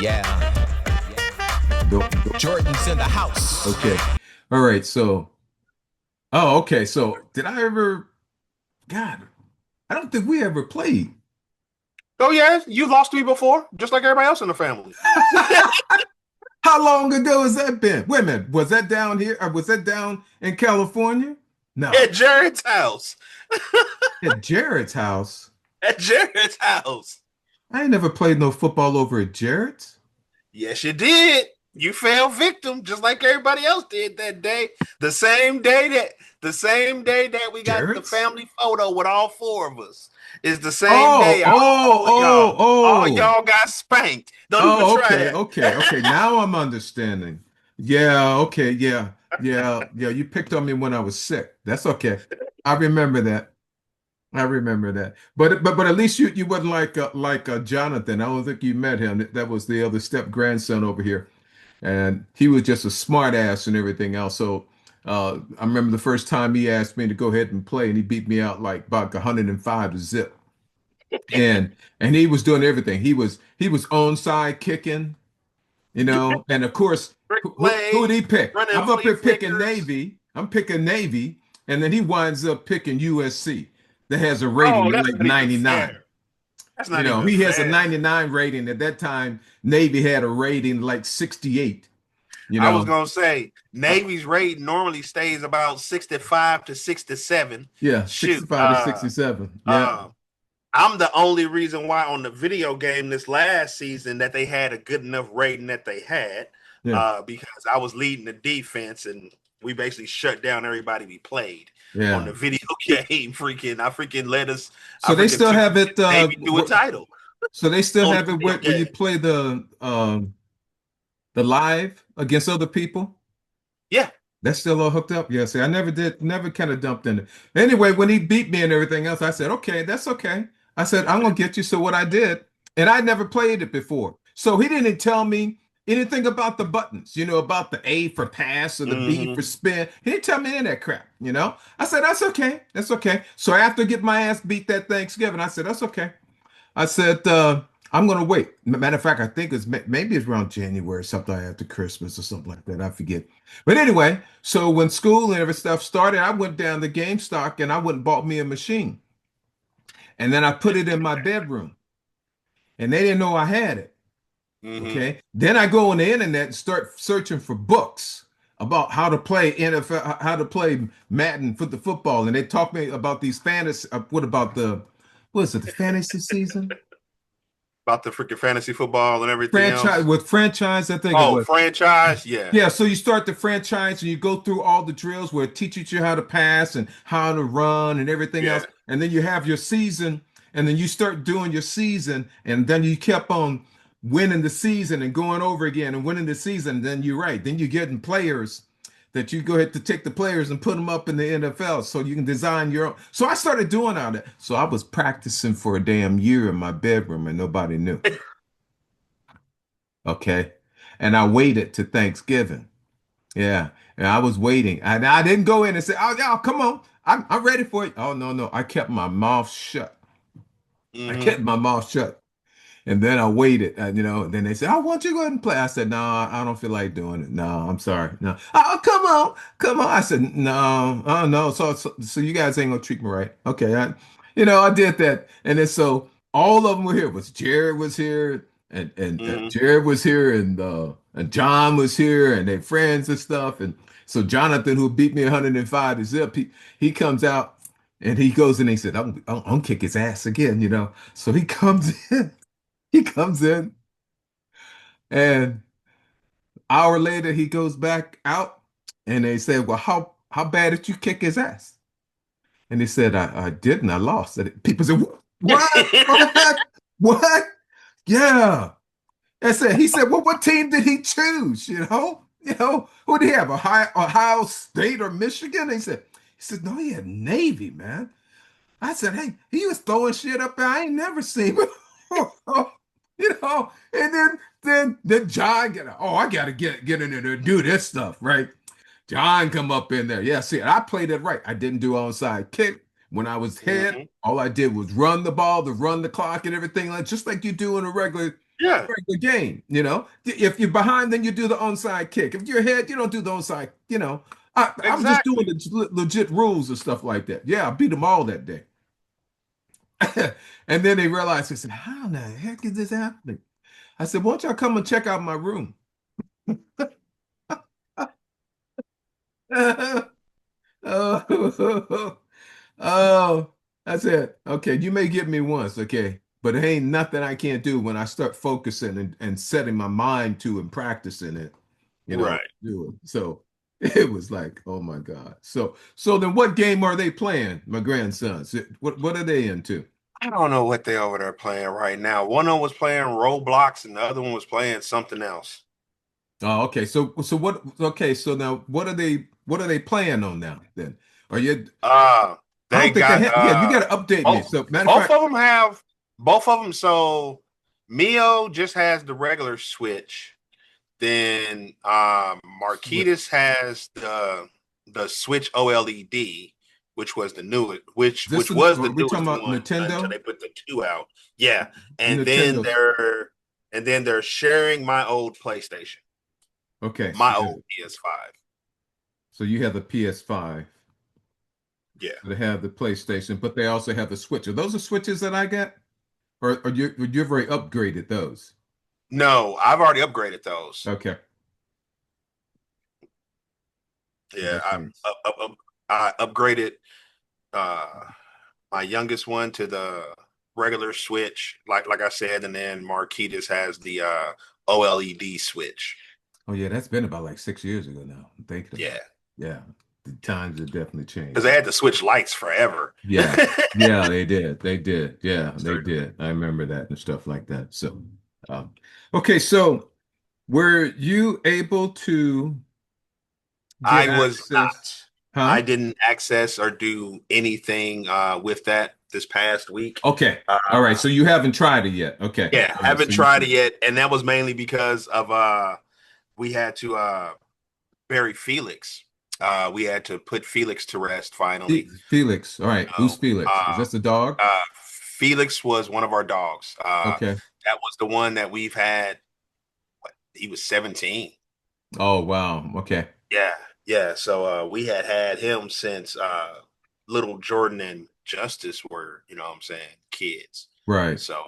Yeah, Don't. Jordan's in the house. Okay. All right. So, okay. So, did I ever? God, I don't think we ever played. Oh yeah, you lost to me before, just like everybody else in the family. How long ago has that been? Wait a minute. Was that down here? Or was that down in California? No. At Jared's house. At Jared's house. At Jared's house. I ain't never played no football over at Jared's. Yes, you did. You fell victim, just like everybody else did that day. The same day that we got the Jared's? family photo with all four of us is the same Oh, day oh, oh, all oh. y'all got spanked. Don't even Oh, try okay, that. okay, okay. Now I'm understanding. Yeah, okay, yeah, yeah, yeah. You picked on me when I was sick. That's okay. I remember that. I remember that. But at least you wasn't like Jonathan. I don't think you met him. That was the other step grandson over here, and he was just a smart ass and everything else. So I remember the first time he asked me to go ahead and play, and he beat me out like about 105 to zip. And he was doing everything. He was onside kicking, and of course, Brick who did plays, he pick? running I'm up flea here picking flickers. Navy. I'm picking Navy, and then he winds up picking USC that has a Oh, rating of that's like not even 99. fair. That's not even He has a fair. 99 rating. At that time, Navy had a rating like 68. You I was know, gonna say Uh, Navy's rate normally stays about 65 to 67. yeah, Shoot, 65 to 67. Yeah, uh, I'm the only reason why on the video game this last season that they had a good enough rating that they had, yeah, because I was leading the defense and we basically shut down everybody we played on yeah. the video game. I So they freaking still took have it. Navy to a title So they still on the have it video where you game. play the live against other people. Yeah. That's still all hooked up. Yeah, see, I never kind of dumped in it. Anyway, when he beat me and everything else, I said, okay, that's okay. I said, I'm gonna get you. So what I did, and I never played it before. So he didn't tell me anything about the buttons, about the A for pass or the B Hmm. for spin. He didn't tell me any of that crap. I said, that's okay. That's okay. So after get my ass beat that Thanksgiving, I said, that's okay. I said, I'm gonna wait. Matter of fact, I think maybe it's around January, something like after Christmas or something like that. I forget. But anyway, so when school and every stuff started, I went down to GameStop and I went and bought me a machine. And then I put it in my bedroom. And they didn't know I had it. Hmm. Okay. Then I go on the internet and start searching for books about how to play NFL, how to play Madden for the football. And they talk me about these fantasy, what about what is it, the fantasy season? About the freaking fantasy football and everything Franchise else. with franchise, I think it Oh, was. franchise, yeah, Yeah, so you start the franchise and you go through all the drills where it teaches you how to pass and how to run and everything yeah. else. And then you have your season, and then you start doing your season, and then you kept on winning the season and going over again and winning the season. Then you're right. Then you're getting players that you go ahead to take the players and put them up in the NFL so you can design your own. So I started doing all that. So I was practicing for a damn year in my bedroom and nobody knew. Okay. And I waited to Thanksgiving. Yeah. And I was waiting. And I didn't go in and say, oh, y'all, come on. I'm ready for it. Oh, no, no. I kept my mouth shut. I Hmm. kept my mouth shut. And then I waited, and then they said, "I want you to go ahead and play." I said, "No, I don't feel like doing it. No, I'm sorry. No. Oh, come on, come on." I said, "No, oh no." So you guys ain't gonna treat me right. Okay, I did that, and then so all of them were here. Was Jared was here, and Hmm. Jared was here, and John was here, and their friends and stuff. And so Jonathan, who beat me 105 to zip, he comes out. And he goes in and he said, I'm gonna. Kick his ass again. So he comes in. He comes in, and hour later he goes back out, and they said, "Well, how bad did you kick his ass?" And he said, "I didn't. I lost." And people said, "What? What? What? Yeah." I said, he said, "Well, what team did he choose? Who did he have? Ohio State or Michigan?" He said, "No, he had Navy, man." I said, "Hey, he was throwing shit up there I ain't never seen." And then John I gotta get in there to do this stuff, right? John come up in there. Yeah, see, I played it right. I didn't do onside kick, When I was head, Hmm. all I did was run the ball, to run the clock, and everything, like just like you do in a Yeah, regular game. If you're behind, then you do the onside kick. If you're ahead, you don't do the onside. I was just doing exactly. the legit rules and stuff like that. Yeah, I beat them all that day. And then they realized, they said, "How in the heck is this happening?" I said, "Why don't y'all come and check out my room?" Oh, oh, I said, "Okay, you may get me once, okay, but it ain't nothing I can't do when I start focusing and setting my mind to and practicing it, Right. do it." So it was like, oh my God. So then what game are they playing, my grandsons? What are they into? I don't know what they over there playing right now. One of them was playing Roblox, and the other one was playing something else. Oh, okay. So what? Okay. So now what are they playing on now then? Are you? Uh, I they don't think they got have. Yeah, you got to update me. both So matter of both fact, of them have both of them. So Mio just has the regular Switch. Then switch. Marquitas has the Switch OLED, which was the new which This which the was the are we talking newest about one until Nintendo? they put the two out. Yeah, and then Nintendo's. they're sharing my old PlayStation, Okay. my old PS5. So you have the PS5. Yeah. They have the PlayStation, but they also have the Switch. Are those the Switches that I got? Or you've already upgraded those? No, I've already upgraded those. Okay. Yeah, That's nice. I upgraded uh my youngest one to the regular Switch, like I said, and then Marquitas has the OLED Switch. Oh yeah, that's been about like 6 years ago now. I'm thinking about Yeah, it. Yeah, the times have definitely because they changed. had to switch lights forever. Yeah, yeah, they did. They did. Yeah, they So did. I remember that and stuff like that. So, um, okay, so were you able to get I was access? not. I Huh? didn't access or do anything with that this past week. Okay. Uh, All right. So you haven't tried it yet. Okay. yeah, All right. haven't So you tried it yet, and that was mainly because of we had to bury Felix. We had to put Felix to rest finally. Felix. All right. Who's know, Felix? Is uh, this a dog? Felix was one of our dogs. Okay. That was the one that we've had. He was 17. Oh, wow. Okay. Yeah, yeah. So we had him since little Jordan and Justice were, what I'm saying, kids. Right. So,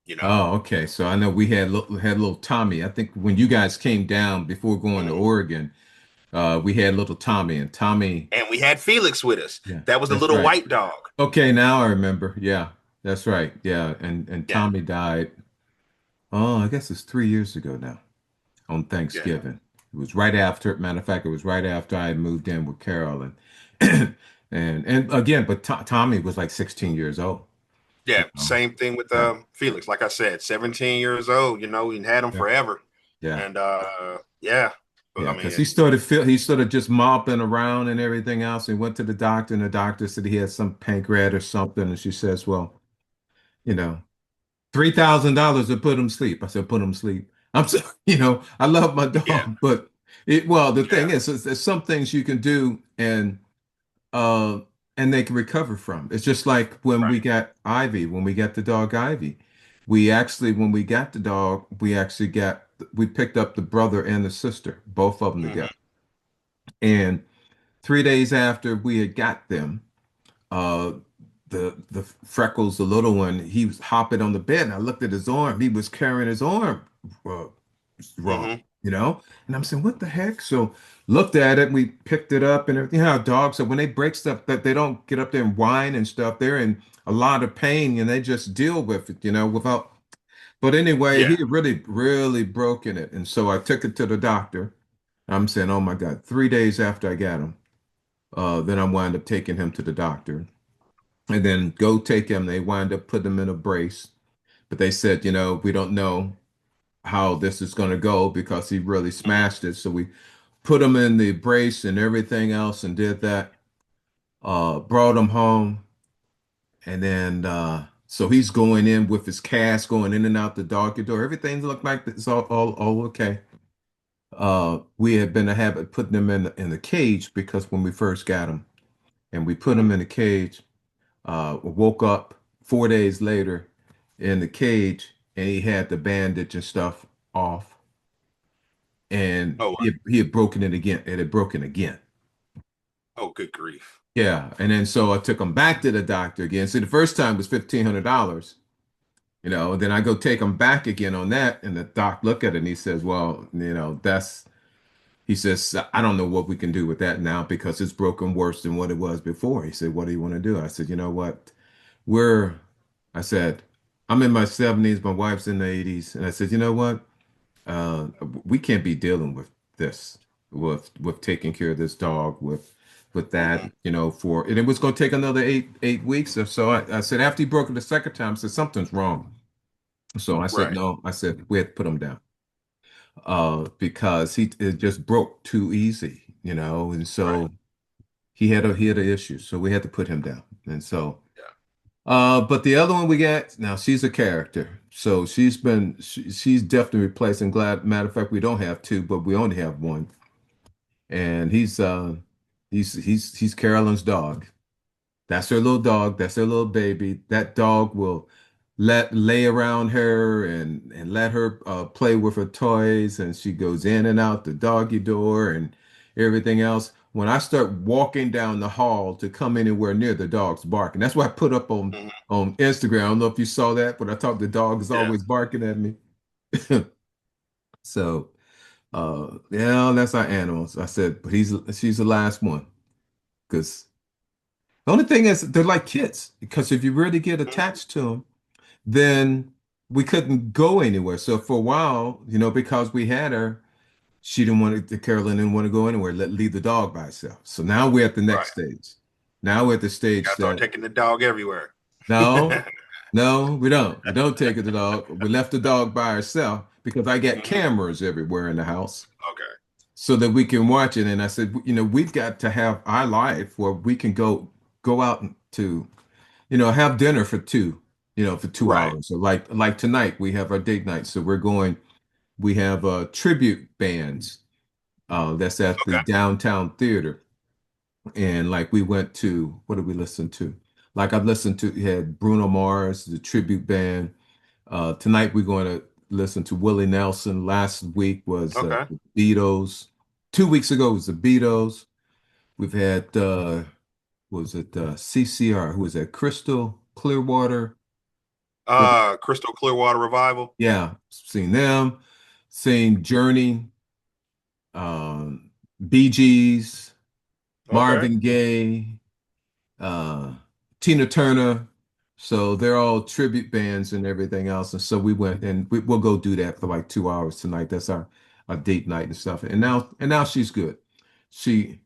you know, Oh, okay. So I know we had little Tommy. I think when you guys came down before going to mhm. Oregon, we had little Tommy and Tommy. And we had Felix with us. Yeah, That was the that's little right. white dog. Okay, now I remember. Yeah, that's right. Yeah, and Yeah, Tommy died. Oh, I guess it's 3 years ago now on yeah, Thanksgiving. It was right after, matter of fact, it was right after I had moved in with Carolyn. And again, but Tommy was like 16 years old, you yeah. know. Same thing with Yeah, Felix. Like I said, 17 years old. We had him yeah, forever. yeah. And yeah, Yeah, I because mean, he started just mopping around and everything else. He went to the doctor, and the doctor said he had some pancreas or something. And she says, "Well, you know, $3,000 to put him sleep." I said, "Put him sleep." I'm so, I love my yeah, dog, but the thing yeah, is, there's some things you can do uh, and they can recover from. It's just like when we right. got Ivy, when we got the dog Ivy, when we got the dog, we picked up the brother and the sister, both of them Hmm. together. And 3 days after we had got them, uh, the Freckles, the little one, he was hopping on the bed, and I looked at his arm. He was carrying his arm uh, wrong, Hmm. And I'm saying, what the heck? So looked at it, and we picked it up and everything. How dogs, so when they break stuff, that they don't get up there and whine and stuff. They're in a lot of pain, and they just deal with it, without. But anyway, Yeah. he really, really broken it, and so I took it to the doctor. I'm saying, oh my God, 3 days after I got him. Then I wind up taking him to the doctor, and then go take him. They wind up putting him in a brace, but they said, we don't know how this is going to go because he really Hmm. smashed it. So we put him in the brace and everything else, and did that. Brought him home, and then so he's going in with his cast, going in and out the doggy door. Everything looked like it's all okay. We had been a habit putting him in the cage because when we first got him. And we put him in a cage. Woke up 4 days later in the cage, and he had the bandage and stuff off, and Oh, he had broken it again. It had broken again. oh, good grief. Yeah, and then so I took him back to the doctor again. See, the first time was $1,500, and then I go take him back again on that, and the doc look at it and he says, "Well, that's." He says, "I don't know what we can do with that now because it's broken worse than what it was before." He said, "What do you want to do?" I said, "You know what? We're," I said, "I'm in my 70s, my wife's in the 80s," and I said, "You know what? Uh, we can't be dealing with this, with taking care of this dog, with that, Hmm. for and it was going to take another eight weeks or so." I said after he broke it the second time, I said something's wrong. So I said Right, no. I said we had to put him down, because it just broke too easy, and right. so he had an issue, so we had to put him down, and so. Yeah. But the other one we got now, she's a character. So she's definitely replacing Glad. Matter of fact, we don't have two, but we only have one. And he's Carolyn's dog. That's her little dog. That's her little baby. That dog will let lay around her and let her play with her toys, and she goes in and out the doggy door and everything else. When I start walking down the hall to come anywhere near the dog's barking. That's why I put up on Hmm. on Instagram. I don't know if you saw that, but I thought the dog is Yeah. always barking at me. So yeah, that's our animals. I said, but she's the last one because the only thing is they're like kids because if you really get Mhm. attached to them, then we couldn't go anywhere. So for a while, because we had her, she didn't want to, Carolyn didn't want to go anywhere, leave the dog by herself. So now we're at the next Right. stage. Now we're at the You stage gotta start that taking the dog everywhere. no, no, we don't. We don't take it to the dog. We left the dog by herself because I got Hmm. cameras everywhere in the house Okay. so that we can watch it. And I said, we've got to have our life where we can go out to have dinner for two Right. hours. So like tonight, we have our date night. So we have tribute bands that's at the Okay. downtown theater. And like we went to, what did we listen to? Like I've listened to, you had Bruno Mars, the tribute band. Tonight we're going to listen to Willie Nelson. Last week was Okay. the Beatles. 2 weeks ago was the Beatles. We've had was it CCR? Who was that? Crystal Clearwater. What? Crystal Clearwater Revival. Yeah, seen them. Seen Journey, um, Bee Gees, Okay. Marvin Gaye, uh, Tina Turner. So they're all tribute bands and everything else. And so we went and we'll go do that for like 2 hours tonight. That's our date night and stuff. And now she's good. She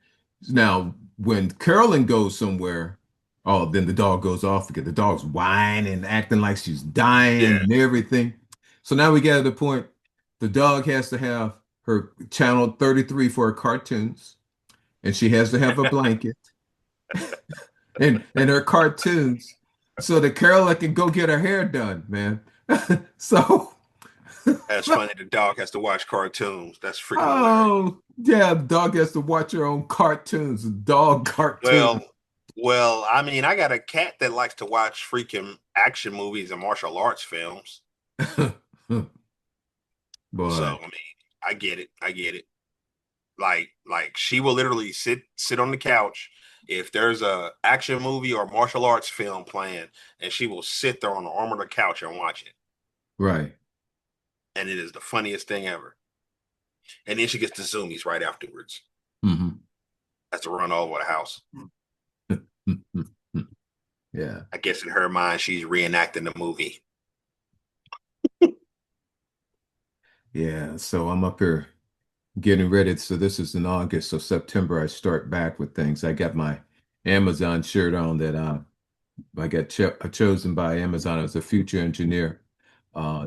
now when Carolyn goes somewhere, oh, then the dog goes off again. The dog's whining, acting like she's dying Yeah. and everything. So now we get to the point the dog has to have her channel 33 for her cartoons, and she has to have a blanket and her cartoons so that Carolyn can go get her hair done, man. So, That's funny. The dog has to watch cartoons. That's freaking hilarious. oh, yeah, the dog has to watch her own cartoons, dog cartoons. Well, I mean, I got a cat that likes to watch freaking action movies and martial arts films. So, Boy, I mean, I get it. I get it. Like she will literally sit on the couch if there's a action movie or martial arts film playing, and she will sit there on the arm of the couch and watch it. right. And it is the funniest thing ever. And then she gets the zoomies right afterwards. Hmm. Has to run all over the house. Yeah. I guess in her mind, she's reenacting the movie. Yeah. So I'm up here getting ready. So this is in August. So September, I start back with things. I got my Amazon shirt on that I got chosen by Amazon as a future engineer,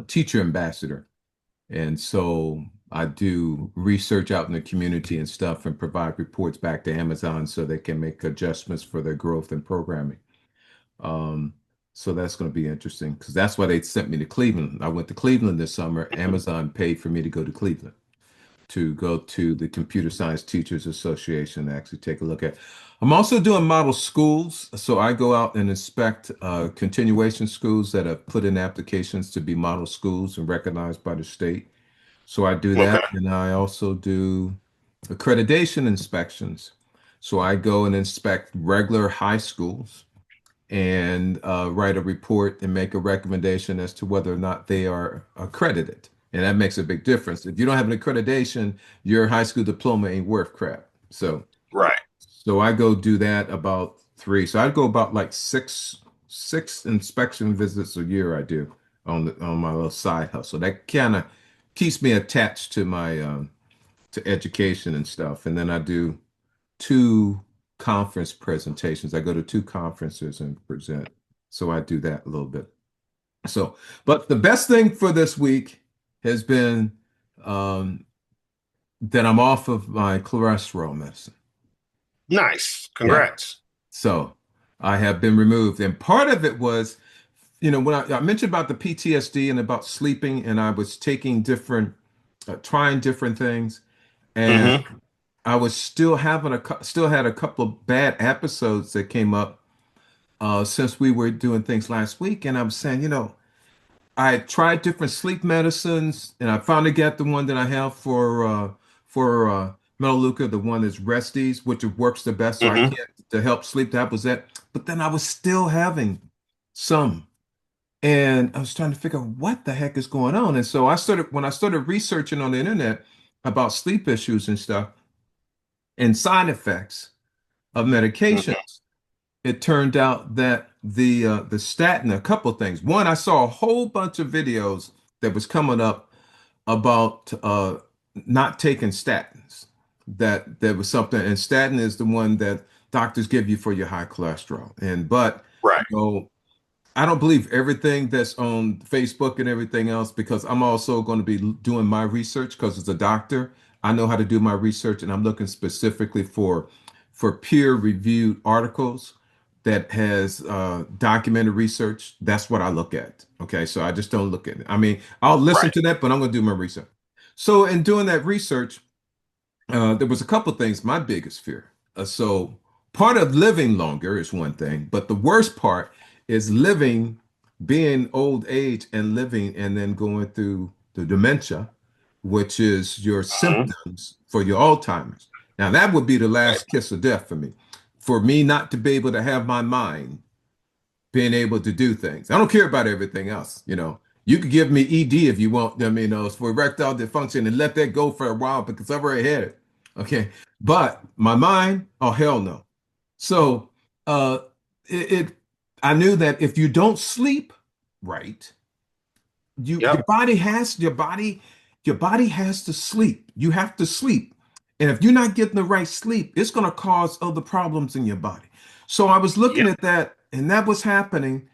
teacher ambassador. And so I do research out in the community and stuff and provide reports back to Amazon so they can make adjustments for their growth and programming. Um, so that's going to be interesting because that's why they sent me to Cleveland. I went to Cleveland this summer. Amazon paid for me to go to Cleveland to go to the Computer Science Teachers Association and actually take a look at. I'm also doing model schools, so I go out and inspect continuation schools that have put in applications to be model schools and recognized by the state. So I do Okay. that, and I also do accreditation inspections. So I go and inspect regular high schools and write a report and make a recommendation as to whether or not they are accredited. And that makes a big difference. If you don't have an accreditation, your high school diploma ain't worth crap. Right. So I go do that about three. So I go about like six inspection visits a year I do on my little side hustle. That kind of keeps me attached to my to education and stuff. And then I do two conference presentations. I go to two conferences and present. So I do that a little bit. So, but the best thing for this week has been um, that I'm off of my cholesterol medicine. Nice. Yeah. Congrats. So I have been removed. And part of it was, when I mentioned about the PTSD and about sleeping, and I was taking different, trying different things. And Hmm. I was still had a couple of bad episodes that came up since we were doing things last week, and I'm saying, I tried different sleep medicines, and I finally got the one that I have for Melaleuca, the one that's Resties, which works the best. So I Hmm. can't to help sleep. That was that. But then I was still having some, and I was trying to figure out what the heck is going on. And so when I started researching on the internet about sleep issues and stuff and side effects of Hmm. medications, it turned out that the statin, a couple of things. One, I saw a whole bunch of videos that was coming up about not taking statins. That there was something, and statin is the one that doctors give you for your high cholesterol. But Right. you know, I don't believe everything that's on Facebook and everything else because I'm also going to be doing my research because as a doctor, I know how to do my research and I'm looking specifically for peer-reviewed articles that has documented research. That's what I look at. Okay, so I just don't look at it. I mean, I'll listen Right. to that, but I'm going to do my research. So in doing that research, there was a couple things. My biggest fear. So part of living longer is one thing, but the worst part is living, being old age and living, and then going through the dementia, which is your Hmm. symptoms for your Alzheimer's. Now that would be the Right. last kiss of death for me, for me not to be able to have my mind being able to do things. I don't care about everything else. You could give me ED if you want. I mean, for erectile dysfunction and let that go for a while because I've already had it. Okay. But my mind, oh, hell no. So uh, I knew that if you don't sleep right, your Yep. body has your body has to sleep. You have to sleep. And if you're not getting the right sleep, it's going to cause other problems in your body. So I was looking Yep. at that, and that was happening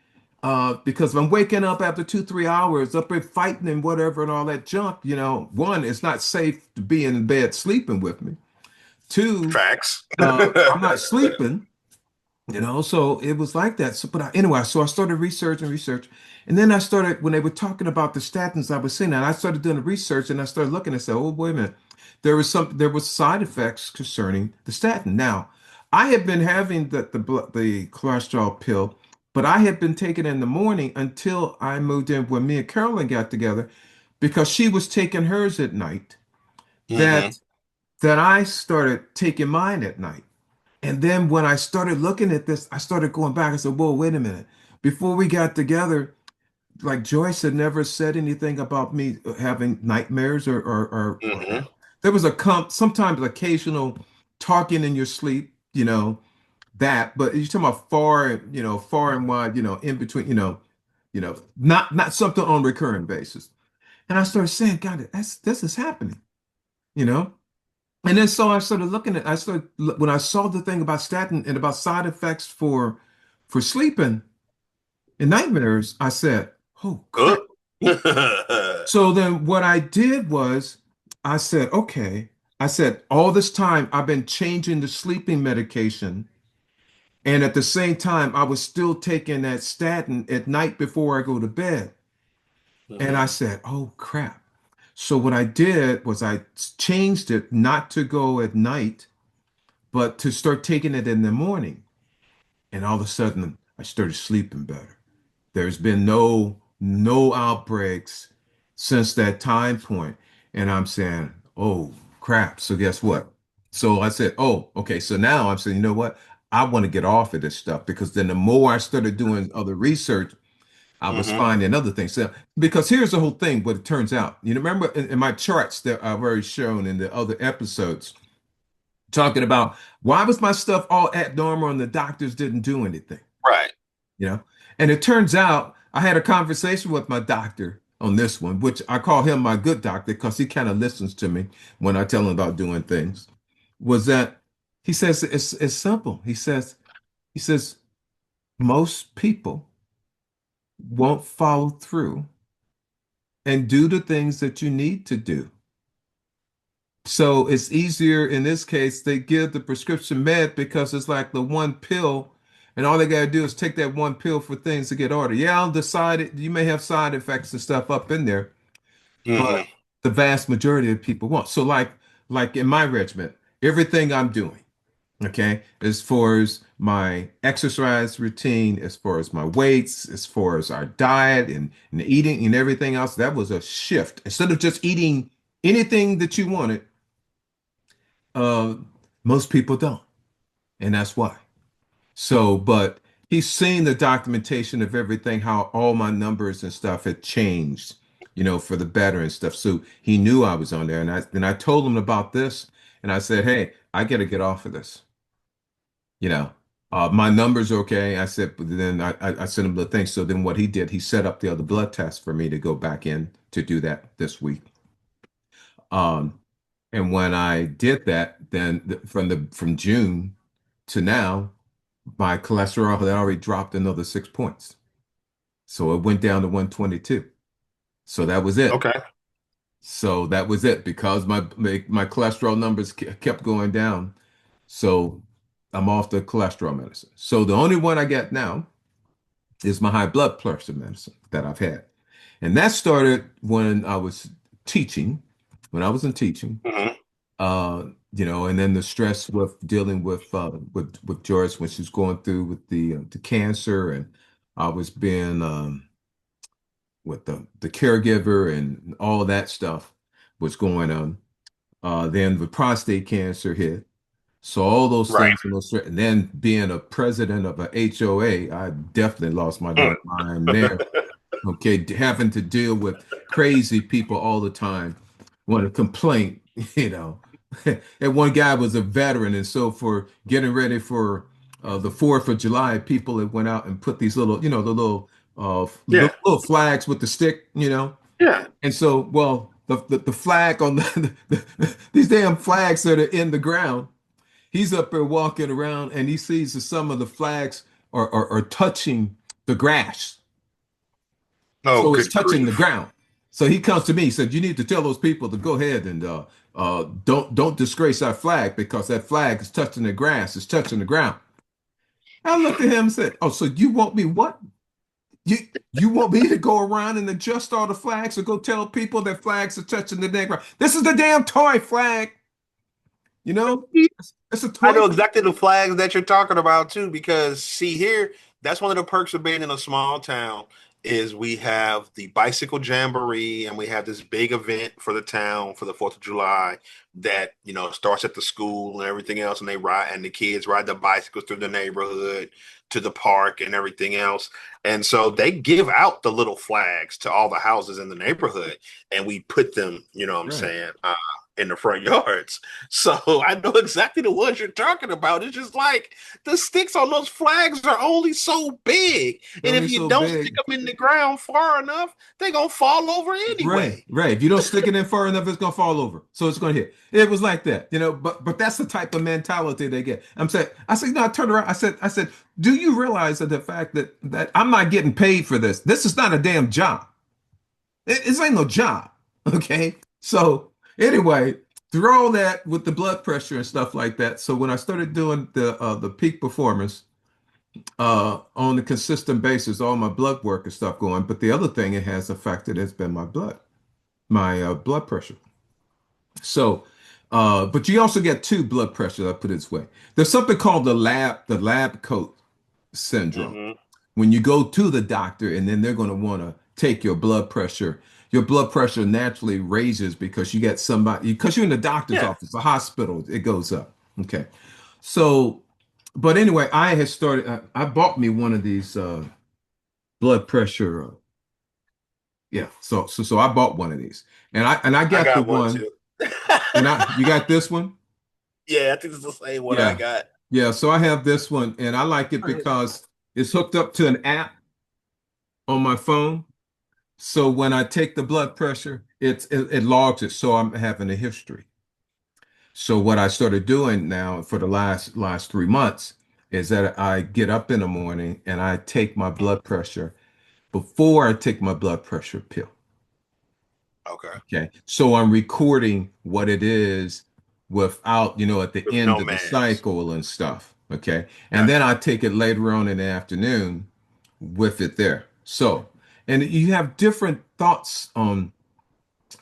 because if I'm waking up after 2, 3 hours, up and fighting and whatever and all that junk, one, it's not safe to be in bed sleeping with me. Two, Facts. I'm not sleeping. So it was like that. So, but anyway, so I started research, and then I started when they were talking about the statins. I was seeing that I started doing the research, and I started looking and said, "Oh, wait a minute, there was side effects concerning the statin." Now, I had been having the cholesterol pill, but I had been taking it in the morning until I moved in when me and Carolyn got together, because she was taking hers at night. Hmm. That that I started taking mine at night. And then when I started looking at this, I started going back. I said, whoa, wait a minute. Before we got together, like Joyce had never said anything about me having nightmares or Hmm. there was sometimes occasional talking in your sleep, that, but you're talking about far and wide, in between, not something on recurring basis. And I started saying, God, this is happening, you know? And then so I started looking at, when I saw the thing about statin and about side effects for sleeping and nightmares, I said, oh crap. Good. Hmm. So then what I did was I said, okay, I said, all this time I've been changing the sleeping medication. And at the same time, I was still taking that statin at night before I go to bed. And I said, oh crap. So what I did was I changed it not to go at night, but to start taking it in the morning. And all of a sudden, I started sleeping better. There's been no outbreaks since that time point. And I'm saying, oh crap. So guess what? So I said, oh, okay. So now I'm saying, you know what? I want to get off of this stuff because then the more I started doing other research, I was Hmm. finding other things. So, because here's the whole thing, what it turns out. You know, remember in my charts that I've already shown in the other episodes, talking about why was my stuff all abnormal and the doctors didn't do anything, Right. you know? And it turns out I had a conversation with my doctor on this one, which I call him my good doctor because he kind of listens to me when I tell him about doing things, was that he says it's simple. He says most people won't follow through and do the things that you need to do. So it's easier in this case, they give the prescription med because it's like the one pill, and all they got to do is take that one pill for things to get ordered. Yeah, I'll decide it. You may have side effects and stuff up in there, but Hmm. the vast majority of people won't. So like in my regiment, everything I'm doing, okay, as far as my exercise routine, as far as my weights, as far as our diet and eating and everything else, that was a shift. Instead of just eating anything that you wanted, uh, most people don't, and that's why. So, but he's seen the documentation of everything, how all my numbers and stuff had changed, for the better and stuff. So he knew I was on there, and I told him about this, and I said, "Hey, I got to get off of this." You know, my numbers are okay. I said, but then I sent him the thing. So then what he did, he set up the other blood test for me to go back in to do that this week. Um, and when I did that, then from June to now, my cholesterol had already dropped another 6 points. So it went down to 122. So that was it. Okay. So that was it because my cholesterol numbers kept going down. So I'm off the cholesterol medicine. So the only one I get now is my high blood pressure medicine that I've had. And that started when I was teaching, when I was in teaching. Hmm. And then the stress with dealing with Joyce when she's going through with the cancer, and I was being with the caregiver and all of that stuff was going on. Then the prostate cancer hit. So all those Right. things, and then being a president of a HOA, I definitely lost my Hmm. damn mind there. Okay, having to deal with crazy people all the time, want to complain, you know. And one guy was a veteran, and so for getting ready for the 4th of July, people that went out and put these little, the Yeah. little flags with the stick. Yeah. And so, well, the flag on these damn flags that are in the ground, he's up there walking around, and he sees that some of the flags are touching the grass. Oh, So it's good touching the grief. ground. So he comes to me, he said, "You need to tell those people to go ahead and don't disgrace our flag because that flag is touching the grass, it's touching the ground." I looked at him and said, "Oh, so you want me what? You you want me to go around and adjust all the flags or go tell people that flags are touching the damn ground? This is the damn toy flag, you know? It's a I toy know flag." exactly the flags that you're talking about too, because see here, that's one of the perks of being in a small town is we have the bicycle jamboree and we have this big event for the town for the 4th of July that, starts at the school and everything else, and they ride and the kids ride the bicycles through the neighborhood to the park and everything else. And so they give out the little flags to all the houses in the neighborhood and we put them, what I'm Right. saying, in the front yards. So I know exactly the ones you're talking about. It's just like the sticks on those flags are only so big. They're And only if you so don't stick big. them in the ground far enough, they're going to fall over Right, anyway. right. If you don't stick it in far enough, it's gonna fall over. So it's gonna hit. It was like that. But that's the type of mentality they get. I said, no, I turned around. I said, do you realize that the fact that I'm not getting paid for this? This is not a damn job. It ain't no job. Okay. So anyway, through all that with the blood pressure and stuff like that. So when I started doing the peak performance on a consistent basis, all my blood work and stuff going. But the other thing it has affected has been my blood. my blood pressure. So, but you also get two blood pressures. I put it this way. There's something called the lab coat syndrome. Hmm. When you go to the doctor and then they're going to want to take your blood pressure naturally raises because you get somebody, because you're in the doctor's Yeah, office, the hospital, it goes up. Okay. So, but anyway, I had started, I bought me one of these blood pressure. Yeah. So I bought one of these and I I got the got one one too. you got this one? Yeah, I think it's the same one I Yeah. got. Yeah. So I have this one and I like it because it's hooked up to an app on my phone. So when I take the blood pressure, it logs it, so I'm having a history. So what I started doing now for the last 3 months is that I get up in the morning and I take my blood pressure before I take my blood pressure pill. Okay. Okay. So I'm recording what it is without, at the With end no of the mags. cycle and stuff. Okay. And then Gotcha. I take it later on in the afternoon with it there. So, and you have different thoughts on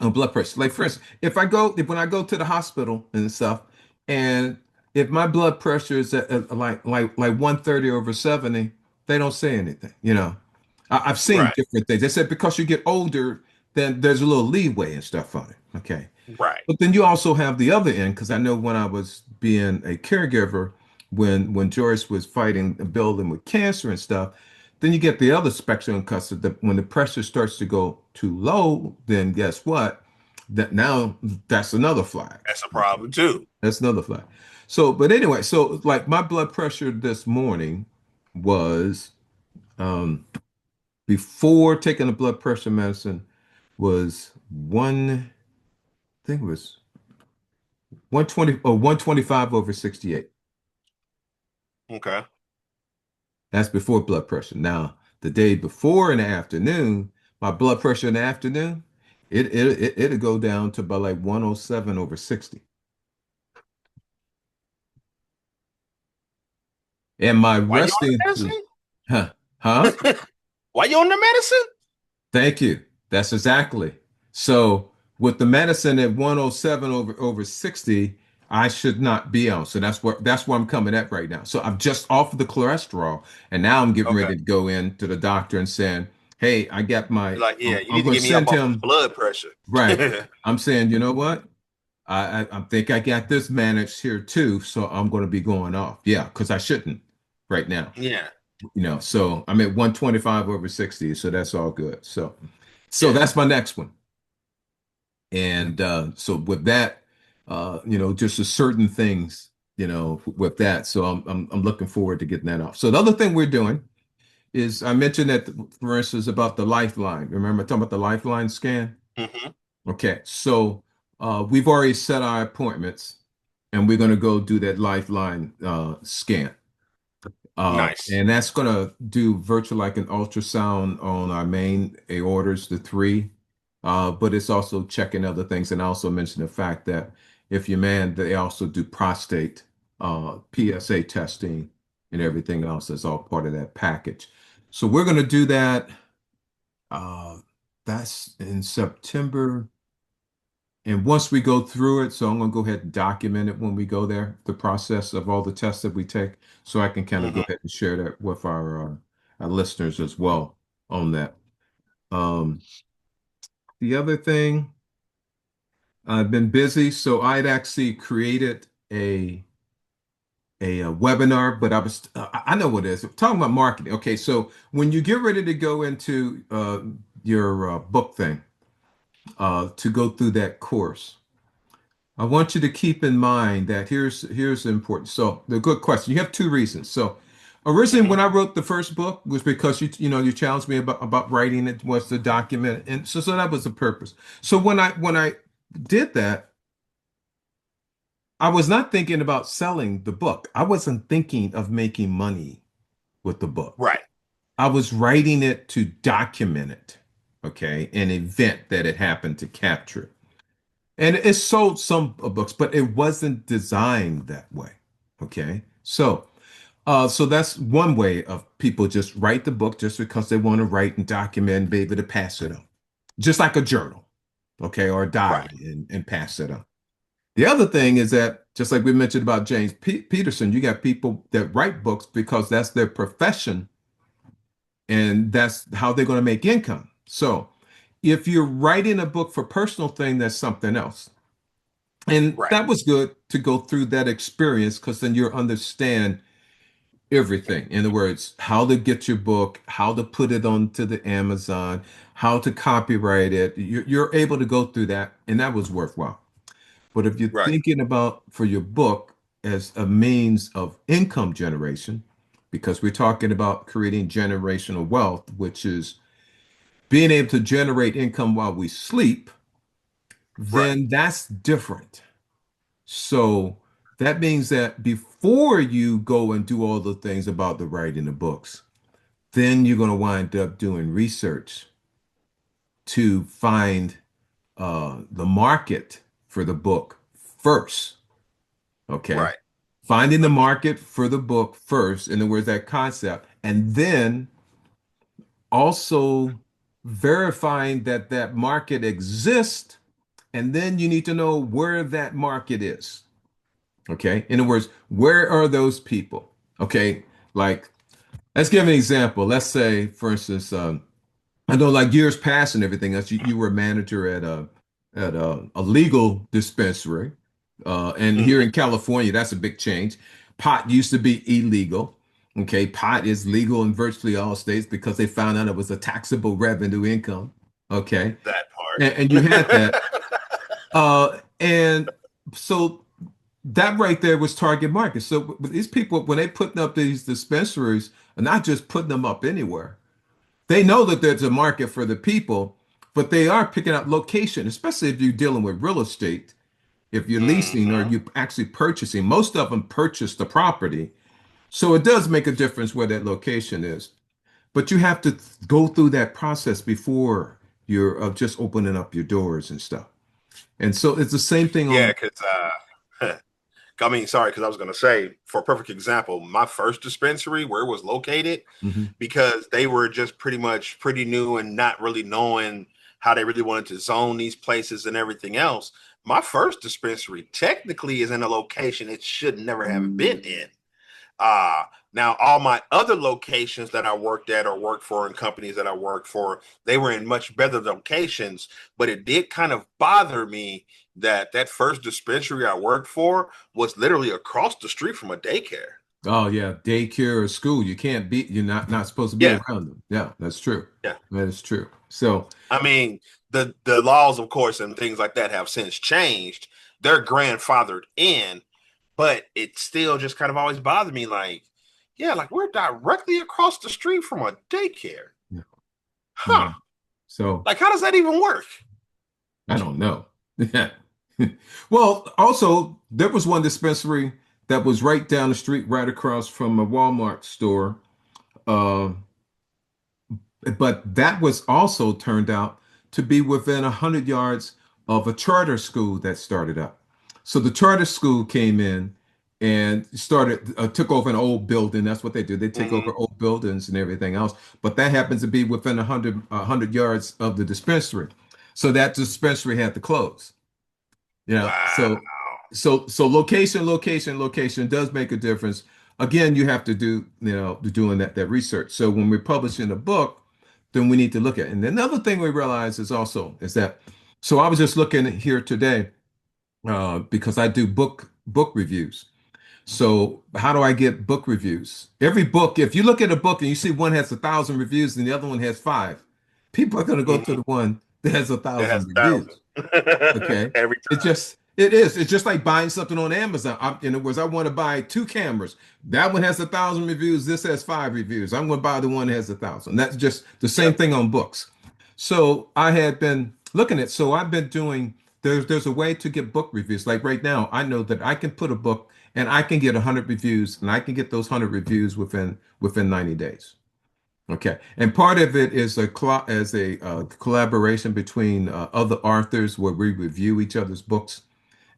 blood pressure. Like for instance, if when I go to the hospital and stuff, and if my blood pressure is at like 130 over 70, they don't say anything. I've seen Right. different things. They said because you get older, then there's a little leeway and stuff on it. Okay. Right. But then you also have the other end, because I know when I was being a caregiver, when Joyce was fighting and building with cancer and stuff, then you get the other spectrum, because when the pressure starts to go too low, then guess what? That's another flag. That's a Okay. problem too. That's another flag. So, but anyway, so like my blood pressure this morning was um before taking the blood pressure medicine was I think it was 120 or 125 over 68. Okay. That's before blood pressure. Now, the day before in the afternoon, my blood pressure in the afternoon, it'll go down to about like 107 over 60. And my Why you on resting, the huh? Huh? medicine? Why you on the medicine? Thank you. That's exactly. So with the medicine at 107 over 60, I should not be on. So that's where I'm coming at right now. So I'm just off of the cholesterol, and now I'm getting Okay. ready to go in to the doctor and saying, "Hey, I got You're like, yeah, you I'm need to going get to me up send off this him blood pressure. right." I'm saying, you know what? I think I got this managed here too, so I'm going to be going off. Yeah, because I shouldn't right now. Yeah. So I'm at 125 over 60, so that's all good. So Yeah. that's my next one. And so with that, just a certain things, with that. So I'm looking forward to getting that off. So the other thing we're doing is I mentioned that, for instance, about the Lifeline. Remember talking about the Lifeline scan? Hmm. Okay, so we've already set our appointments, and we're going to go do that Lifeline scan. Nice. And that's going to do virtual like an ultrasound on our main aortas, the three. But it's also checking other things. And I also mentioned the fact that if you're man, they also do prostate PSA testing and everything else that's all part of that package. So we're going to do that. Uh, that's in September. And once we go through it, so I'm going to go ahead and document it when we go there, the process of all the tests that we take, so I can kind of go Hmm. ahead and share that with our listeners as well on that. Um, the other thing, I've been busy, so I'd actually created a webinar, but I know what it is. Talking about marketing. Okay, so when you get ready to go into your book thing, to go through that course. I want you to keep in mind that here's important. So the good question. You have two reasons. So originally, Hmm. when I wrote the first book, was because you challenged me about writing it, was to document it, and so that was the purpose. So when I did that, I was not thinking about selling the book. I wasn't thinking of making money with the book. Right. I was writing it to document it. Okay, an event that had happened to capture. And it sold some books, but it wasn't designed that way. Okay. So that's one way of people just write the book just because they want to write and document and be able to pass it on, just like a journal. okay, or die Right. and pass it on. The other thing is that, just like we mentioned about James Peterson, you got people that write books because that's their profession and that's how they're going to make income. So if you're writing a book for personal thing, that's something else. And Right. that was good to go through that experience because then you understand everything. In other words, how to get your book, how to put it onto the Amazon, how to copyright it. You're able to go through that, and that was worthwhile. But if you're Right. thinking about for your book as a means of income generation, because we're talking about creating generational wealth, which is being able to generate income while we sleep, Right. then that's different. So that means that before you go and do all the things about the writing of books, then you're going to wind up doing research to find the market for the book first. Okay. Right. Finding the Understood. market for the book first, in other words, that concept, and then also verifying that that market exists. And then you need to know where that market is. Okay. In other words, where are those people? Okay. Like, let's give an example. Let's say, for instance, I know like years past and everything else, you were a manager at a legal dispensary. And here Hmm. in California, that's a big change. Pot used to be illegal. Okay, pot is legal in virtually all states because they found out it was a taxable revenue income. Okay, That and you had part. that. And so that right there was target market. So these people, when they putting up these dispensaries, are not just putting them up anywhere. They know that there's a market for the people, but they are picking out location, especially if you're dealing with real estate. If you're leasing or Hmm. you're actually purchasing, most of them purchase the property. So it does make a difference where that location is. But you have to go through that process before you're just opening up your doors and stuff. And so it's the same thing Yeah, on. because I mean, sorry, because I was gonna say, for a perfect example, my first dispensary, where it was located, Mhm. because they were just pretty much pretty new and not really knowing how they really wanted to zone these places and everything else. My first dispensary technically is in a location it should never have been in. Uh, Now all my other locations that I worked at or worked for and companies that I worked for, they were in much better locations, but it did kind of bother me that that first dispensary I worked for was literally across the street from a daycare. Oh yeah, daycare or school. You can't be. You're not supposed to be Yeah, around them. Yeah, that's true. yeah. That is true. So I mean, the laws, of course, and things like that have since changed. They're grandfathered in, but it still just kind of always bothered me. Like, yeah, like we're directly across the street from a daycare. yeah, yeah. Huh. So Like, how does that even work? I don't know. Yeah. Well, also there was one dispensary that was right down the street, right across from a Walmart store. Uh, but that was also turned out to be within 100 yards of a charter school that started up. So the charter school came in and started took over an old building. That's what they do. They take over Hmm. old buildings and everything else. But that happens to be within 100 yards of the dispensary. So that dispensary had to close. Yeah. Wow. So location does make a difference. Again, you have to do, doing that research. So when we're publishing a book, then we need to look at it. And another thing we realize is that, so I was just looking here today, because I do book reviews. So how do I get book reviews? Every book, if you look at a book and you see one has 1,000 reviews and the other one has five, people are going to go to Hmm. the one that has a It has thousand reviews. 1,000 Okay. every time. It is. It's just like buying something on Amazon. In other words, I want to buy two cameras. That one has 1,000 reviews. This has five reviews. I'm going to buy the one that has 1,000. That's just the same Yep. thing on books. So I had been looking at, so I've been doing, there's a way to get book reviews. Like right now, I know that I can put a book and I can get 100 reviews and I can get those 100 reviews within 90 days. Okay, and part of it is a collaboration between other authors where we review each other's books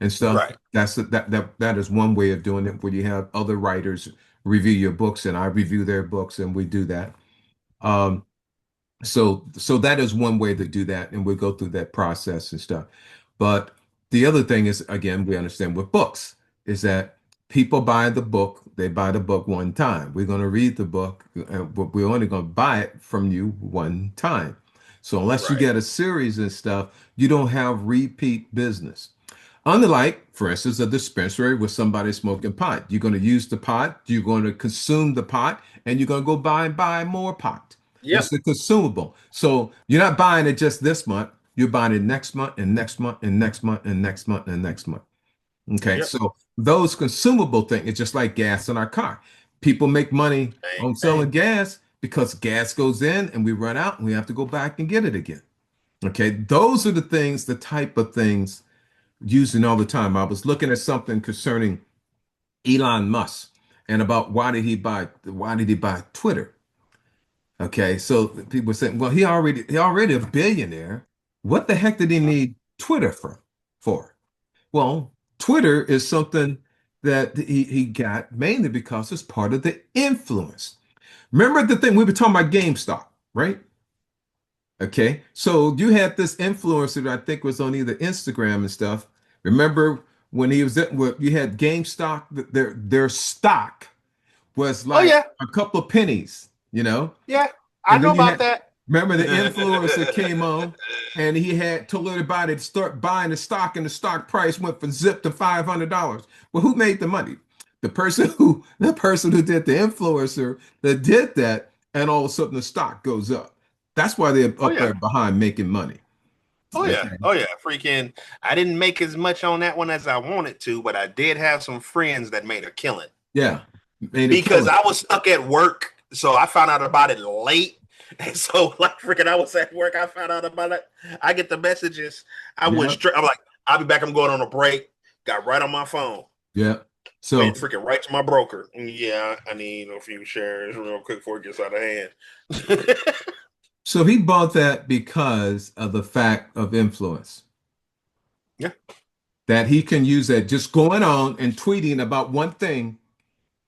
and stuff. Right. That is one way of doing it, where you have other writers review your books and I review their books and we do that. Um, So that is one way to do that, and we go through that process and stuff. But the other thing is, again, we understand with books is that people buy the book, they buy the book one time. We're going to read the book, but we're only going to buy it from you one time. So unless you Right. get a series and stuff, you don't have repeat business. Unlike, for instance, a dispensary with somebody smoking pot, you're going to use the pot, you're going to consume the pot, and you're going to go buy and buy more pot. Yep. It's a consumable. So you're not buying it just this month, you're buying it next month and next month and next month and next month and next month. Okay. Yep. So those consumable things, it's just like gas in our car. People make money Bang, on bang. selling gas because gas goes in and we run out and we have to go back and get it again. Okay. Those are the things, the type of things using all the time. I was looking at something concerning Elon Musk and about why did he buy Twitter? Okay, so people saying, well, he already a billionaire. What the heck did he need Twitter for? Well, Twitter is something that he got mainly because it's part of the influence. Remember the thing we were talking about GameStop, right? Okay, so you had this influencer that I think was on either Instagram and stuff. Remember when he was you had GameStop, their stock was Oh like yeah. a couple of pennies, you know? Yeah. I And know then you about had, that. remember the influencer came on and he had told everybody to start buying the stock and the stock price went from zip to $500. Well, who made the money? The person who did the influencer that did that, and all of a sudden the stock goes up. That's why they're Oh up yeah. there behind making money. Oh yeah. Okay. Oh yeah. Freaking I didn't make as much on that one as I wanted to, but I did have some friends that made a killing Yeah. Made a because killing. I was stuck at work. So I found out about it late. And so like freaking I was at work, I found out about it. I get the messages. I went Yeah. straight. I'm like, I'll be back. I'm going on a break. Got right on my phone. Yeah. Went So freaking right to my broker. Yeah, I need a few shares real quick before it gets out of hand. so he bought that because of the fact of influence. Yeah. That he can use that just going on and tweeting about one thing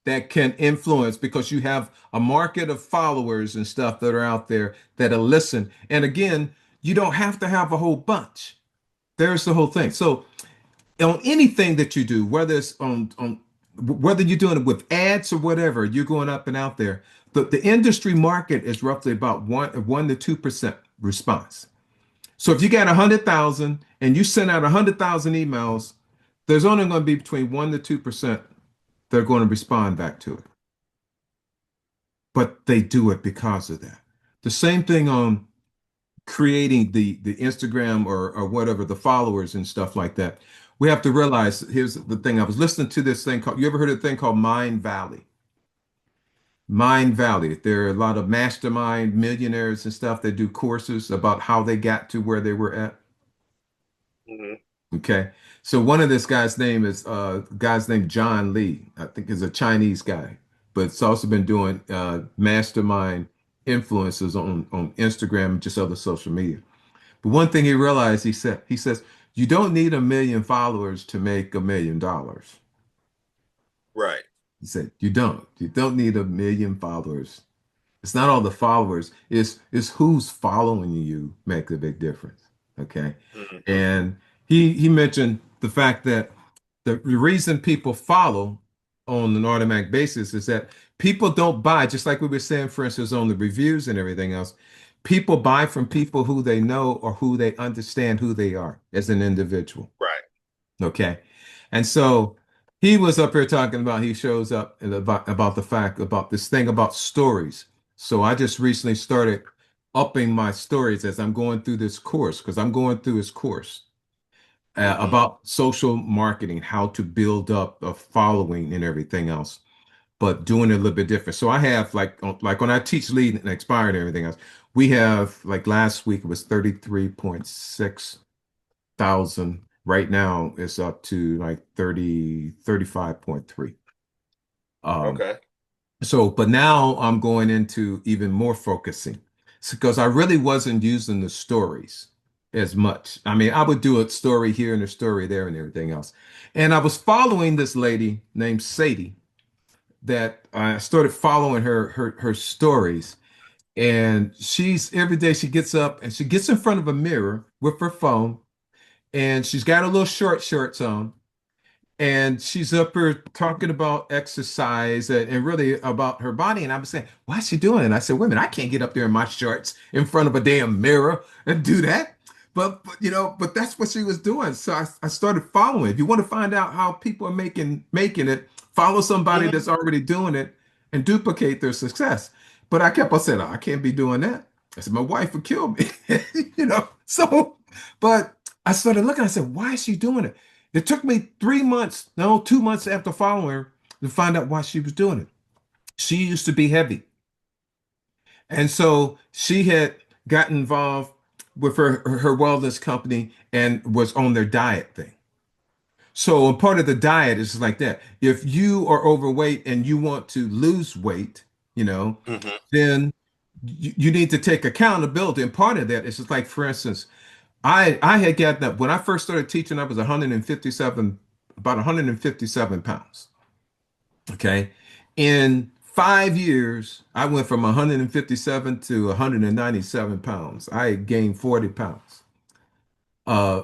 that can influence because you have a market of followers and stuff that are out there that'll listen. And again, you don't have to have a whole bunch. There's the whole thing. So on anything that you do, whether it's on whether you're doing it with ads or whatever, you're going up and out there. The industry market is roughly about 1 to 2% response. So if you got 100,000 and you send out 100,000 emails, there's only going to be between 1 to 2% that are going to respond back to it. But they do it because of that. The same thing on creating the Instagram or whatever, the followers and stuff like that. We have to realize, here's the thing. I was listening to this thing called, you ever heard of a thing called Mind Valley? Mind Valley. There are a lot of mastermind millionaires and stuff that do courses about how they got to where they were at. Mhm. Okay. So one of this guy's name is guy's named John Lee. I think is a Chinese guy, but it's also been doing mastermind influences on Instagram and just other social media. But one thing he realized, he says, you don't need 1 million followers to make $1 million. Right. He said, you don't. You don't need 1 million followers. It's not all the followers. It's who's following you make a big difference. Okay. Mhm. And he mentioned the fact that the reason people follow on an automatic basis is that people don't buy, just like we were saying, for instance, on the reviews and everything else. People buy from people who they know or who they understand who they are as an individual. Right. Okay. And so he was up here talking about he shows up and about the fact about this thing about stories. So I just recently started upping my stories as I'm going through this course because I'm going through his course Hmm. about social marketing, how to build up a following and everything else, but doing it a little bit different. So I have like when I teach lead and expire and everything else, we have like last week it was 33.6 thousand. Right now it's up to like 35.3. Um, Okay. so, but now I'm going into even more focusing because I really wasn't using the stories as much. I mean, I would do a story here and a story there and everything else. And I was following this lady named Sadie that I started following her stories. And she's every day she gets up and she gets in front of a mirror with her phone, and she's got her little short shorts on, and she's up here talking about exercise and really about her body. And I was saying, why is she doing it? And I said, women, I can't get up there in my shorts in front of a damn mirror and do that. But that's what she was doing. So I started following. If you want to find out how people are making it, follow somebody Mhm. that's already doing it and duplicate their success. But I kept on saying, oh, I can't be doing that. I said, my wife would kill me. So, but I started looking, I said, why is she doing it? It took me 3 months, no, 2 months after following her to find out why she was doing it. She used to be heavy. And so she had gotten involved with her wellness company and was on their diet thing. So a part of the diet is like that. If you are overweight and you want to lose weight, you know, Mhm. then you need to take accountability. And part of that is just like, for instance, I had gotten up when I first started teaching, I was 157, about 157 pounds. Okay. In 5 years, I went from 157 to 197 pounds. I gained 40 pounds. Uh,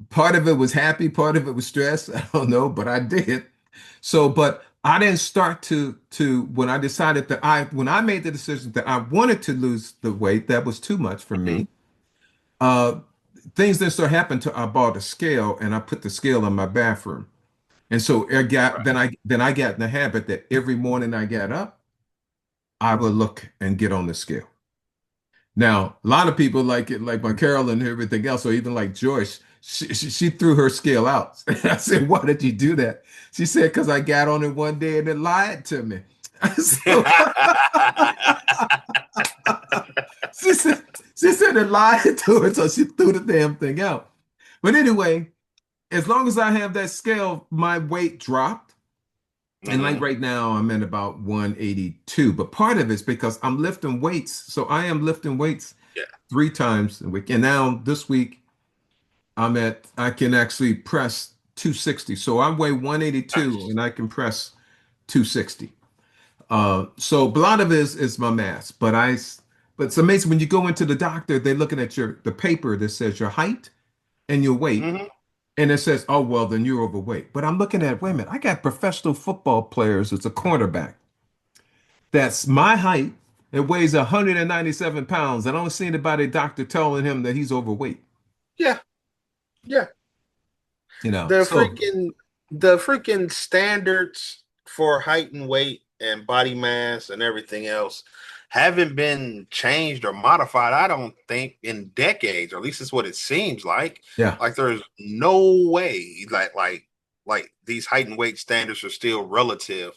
Part of it was happy, part of it was stress. I don't know, but I did. So, but I didn't start to when I decided that when I made the decision that I wanted to lose the weight, that was too much for Mhm. me. Uh, Things didn't start happening till I bought a scale and I put the scale in my bathroom. And so Right. then I got in the habit that every morning I got up, I would look and get on the scale. Now, a lot of people like it, like my Carolyn and everything else, or even like Joyce, she threw her scale out. I said, "Why did you do that?" She said, "Because I got on it one day and it lied to me." So she said, she said it lied to her, so she threw the damn thing out. But anyway, as long as I have that scale, my weight dropped. And like Mhm. right now, I'm at about 182. But part of it's because I'm lifting weights. So I am lifting weights Yeah. 3 times a week. And now this week, I can actually press 260. So I weigh 182 Nice. and I can press 260. So a lot of it is my mass. But it's amazing when you go into the doctor, they're looking at the paper that says your height and your weight. Mhm. And it says, oh, well, then you're overweight. But I'm looking at, wait a minute, I got professional football players as a cornerback. That's my height. It weighs 197 pounds. I don't see anybody doctor telling him that he's overweight, Yeah. Yeah. you know. The So freaking standards for height and weight and body mass and everything else haven't been changed or modified, I don't think, in decades, or at least it's what it seems like. yeah. Like there's no way like these height and weight standards are still relative,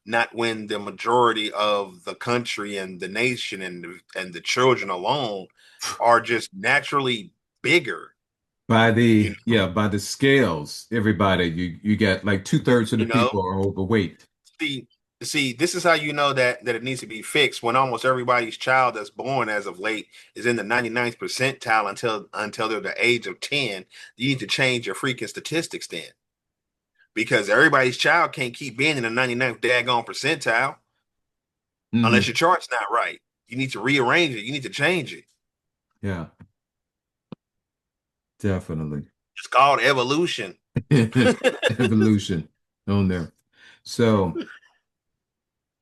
not when the majority of the country and the nation and the children alone are just naturally bigger. You By the scales, everybody, you get like two-thirds of the you know people are overweight. See, this is how you know that it needs to be fixed when almost everybody's child that's born as of late is in the 99th percentile until they're the age of 10. You need to change your freaking statistics then. Because everybody's child can't keep being in the 99th daggone percentile unless Hmm. your chart's not right. You need to rearrange it. You need to change it. Yeah, definitely. It's called evolution. Evolution on there. So,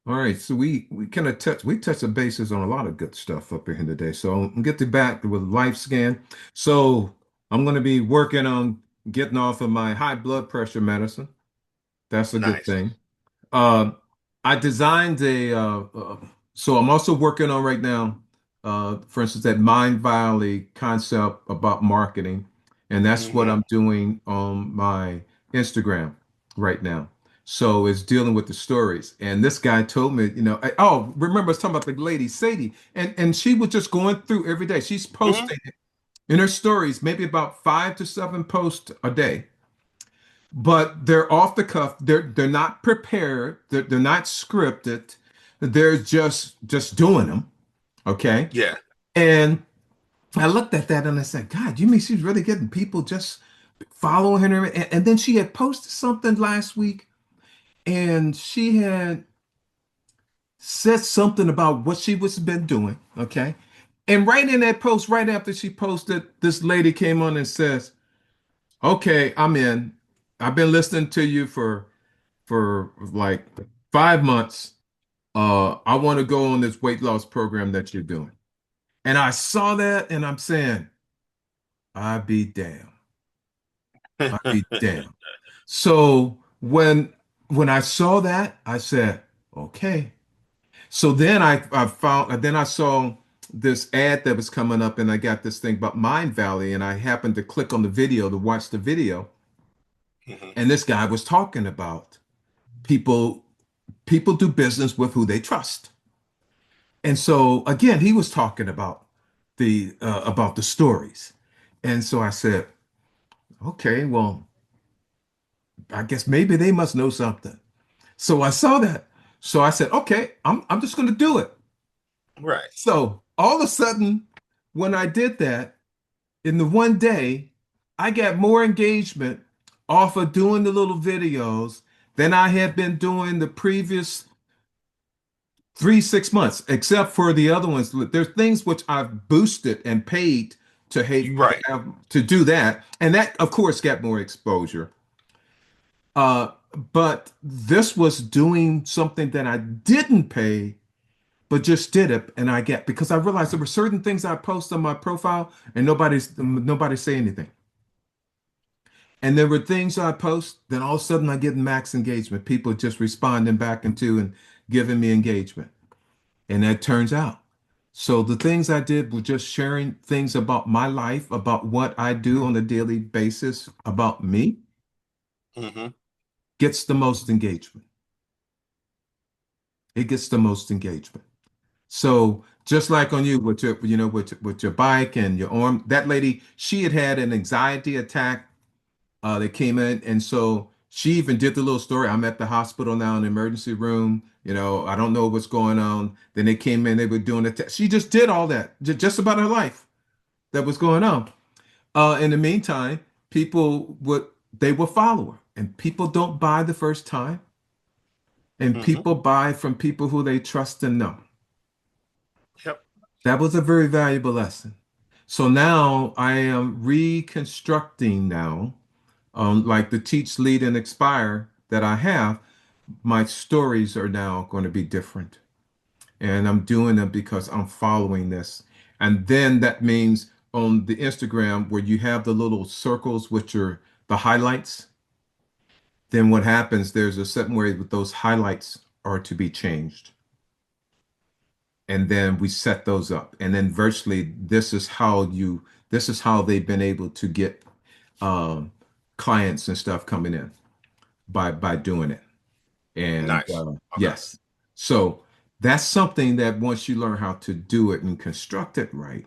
all right. So we kind of touched the bases on a lot of good stuff up here today. So I'm get to back with life scan. So I'm going to be working on getting off of my high blood pressure medicine. That's a good Nice. thing. Uh, I designed so I'm also working on right now, for instance, that Mind Valley concept about marketing. And that's what Hmm. I'm doing on my Instagram right now. So it's dealing with the stories. And this guy told me, oh, remember I was talking about the lady, Sadie, and she was just going through every day. She's Hmm. posting in her stories, maybe about 5 to 7 posts a day, but they're off the cuff. They're not prepared. They're not scripted. They're just doing them. Okay. Yeah. And I looked at that and I said, God, you mean she's really getting people just following her? And then she had posted something last week, and said something about what she was been doing. Okay. And right in that post, right after she posted, this lady came on and says, okay, I'm in. I've been listening to you for like 5 months. I want to go on this weight loss program that you're doing. And I saw that and I'm saying, I be damn. I be damn. So when I saw that, I said, okay. So then I found then I saw this ad that was coming up and I got this thing about Mind Valley and I happened to click on the video to watch the video Mhm. and this guy was talking about people people do business with who they trust. And so again, he was talking about the stories. And so I said, okay, well, I guess maybe they must know something. So I saw that. So I said, okay, I'm just going to do it. Right. So all of a sudden, when I did that, in the one day, I got more engagement off of doing the little videos than I had been doing the previous 3, 6 months, except for the other ones. There's things which I've boosted and paid to hate to Right. have to do that, and that of course got more exposure. Uh, but this was doing something that I didn't pay, but just did it, and I get because I realized there were certain things I post on my profile, and nobody say anything. And there were things I post, then all of a sudden I get max engagement. People just responding back into and giving me engagement. And that turns out. So the things I did were just sharing things about my life, about what I do on a daily basis, about me, Hmm. gets the most engagement. It gets the most engagement. So just like on you with your, with your bike and your arm, that lady, she had an anxiety attack that came in, and so she even did the little story. I'm at the hospital now in the emergency room. I don't know what's going on. Then they came in, they were doing the test. She just did all that, just about her life that was going on. In the meantime, people would they will follow her, and people don't buy the first time, and Hmm. people buy from people who they trust and know. Yep. That was a very valuable lesson. So now I am reconstructing now, like the teach, lead, and expire that I have. My stories are now going to be different. And I'm doing them because I'm following this. And then that means on the Instagram where you have the little circles, which are the highlights, then what happens, there's a certain way that those highlights are to be changed. And then we set those up. And then virtually this is how they've been able to get um, clients and stuff coming in by doing it. And Nice. Okay. yes, so that's something that once you learn how to do it and construct it right,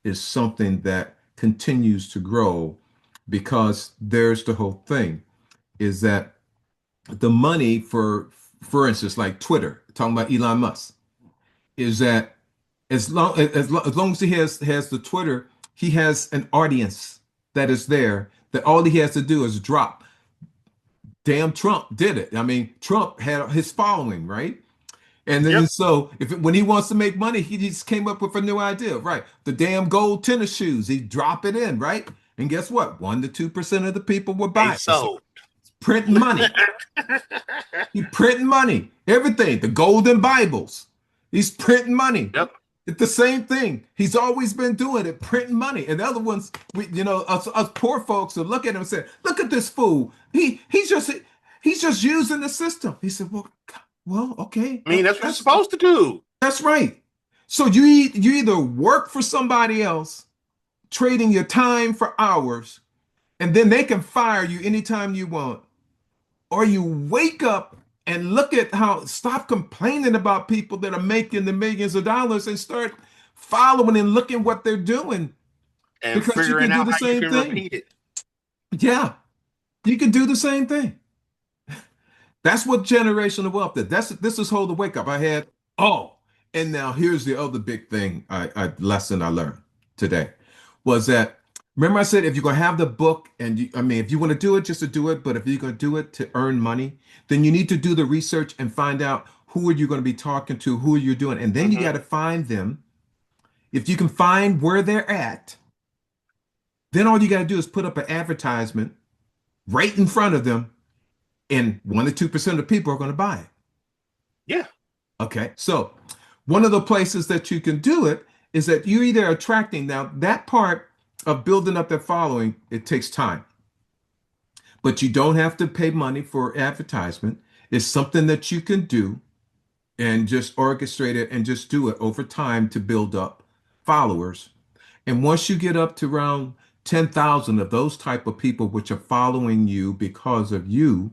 is something that continues to grow because there's the whole thing is that the money for instance, like Twitter, talking about Elon Musk, is that as long as he has the Twitter, he has an audience that is there that all he has to do is drop. Damn, Trump did it. I mean, Trump had his following, right? And then Yep. so when he wants to make money, he just came up with a new idea, right? The damn gold tennis shoes, he drop it in, right? And guess what? 1 to 2% of the people will They buy it. It's sold. printing money. He printing money. Everything. The golden Bibles. He's printing money. Yep. It's the same thing. He's always been doing it, printing money. And the other ones, us poor folks will look at him and say, "Look at this fool. He's just using the system." He said, "Well, okay, I mean, that's what you're that's supposed to do. that's right." So you either work for somebody else, trading your time for hours, and then they can fire you anytime you want, or you wake up and look at stop complaining about people that are making the millions of dollars and start following and looking what they're doing And because you figuring can do out the how you same can thing. repeat it. Yeah, you can do the same thing. That's what generational wealth did. This is hold the wake up. Oh, and now here's the other big thing I lesson I learned today was that remember I said if you're gonna have the book and I mean if you want to do it just to do it, but if you're gonna do it to earn money, then you need to do the research and find out who are you going to be talking to, who are you doing, and then you got to find them. If you can find where they're at, then all you got to do is put up an advertisement right in front of them, and 1 or 2% of people are going to buy it. Yeah. Okay, so one of the places that you can do it is that you're either attracting, now that part of building up that following, it takes time, but you don't have to pay money for advertisement. It's something that you can do and just orchestrate it and just do it over time to build up followers. And once you get up to around 10,000 of those type of people which are following you because of you,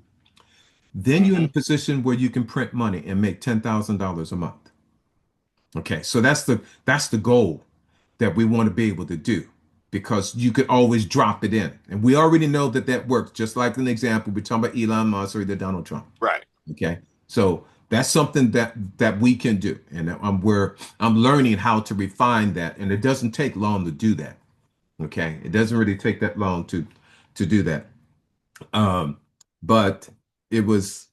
then you're in a position where you can print money and make $10,000 a month. Okay, so that's the goal that we want to be able to do, because you could always drop it in, and we already know that that works. Just like an example, we're talking about Elon Musk or the Donald Trump. Right. Okay, so that's something that we can do, and I'm learning how to refine that, and it doesn't take long to do that. Okay, it doesn't really take that long to do that. But it was,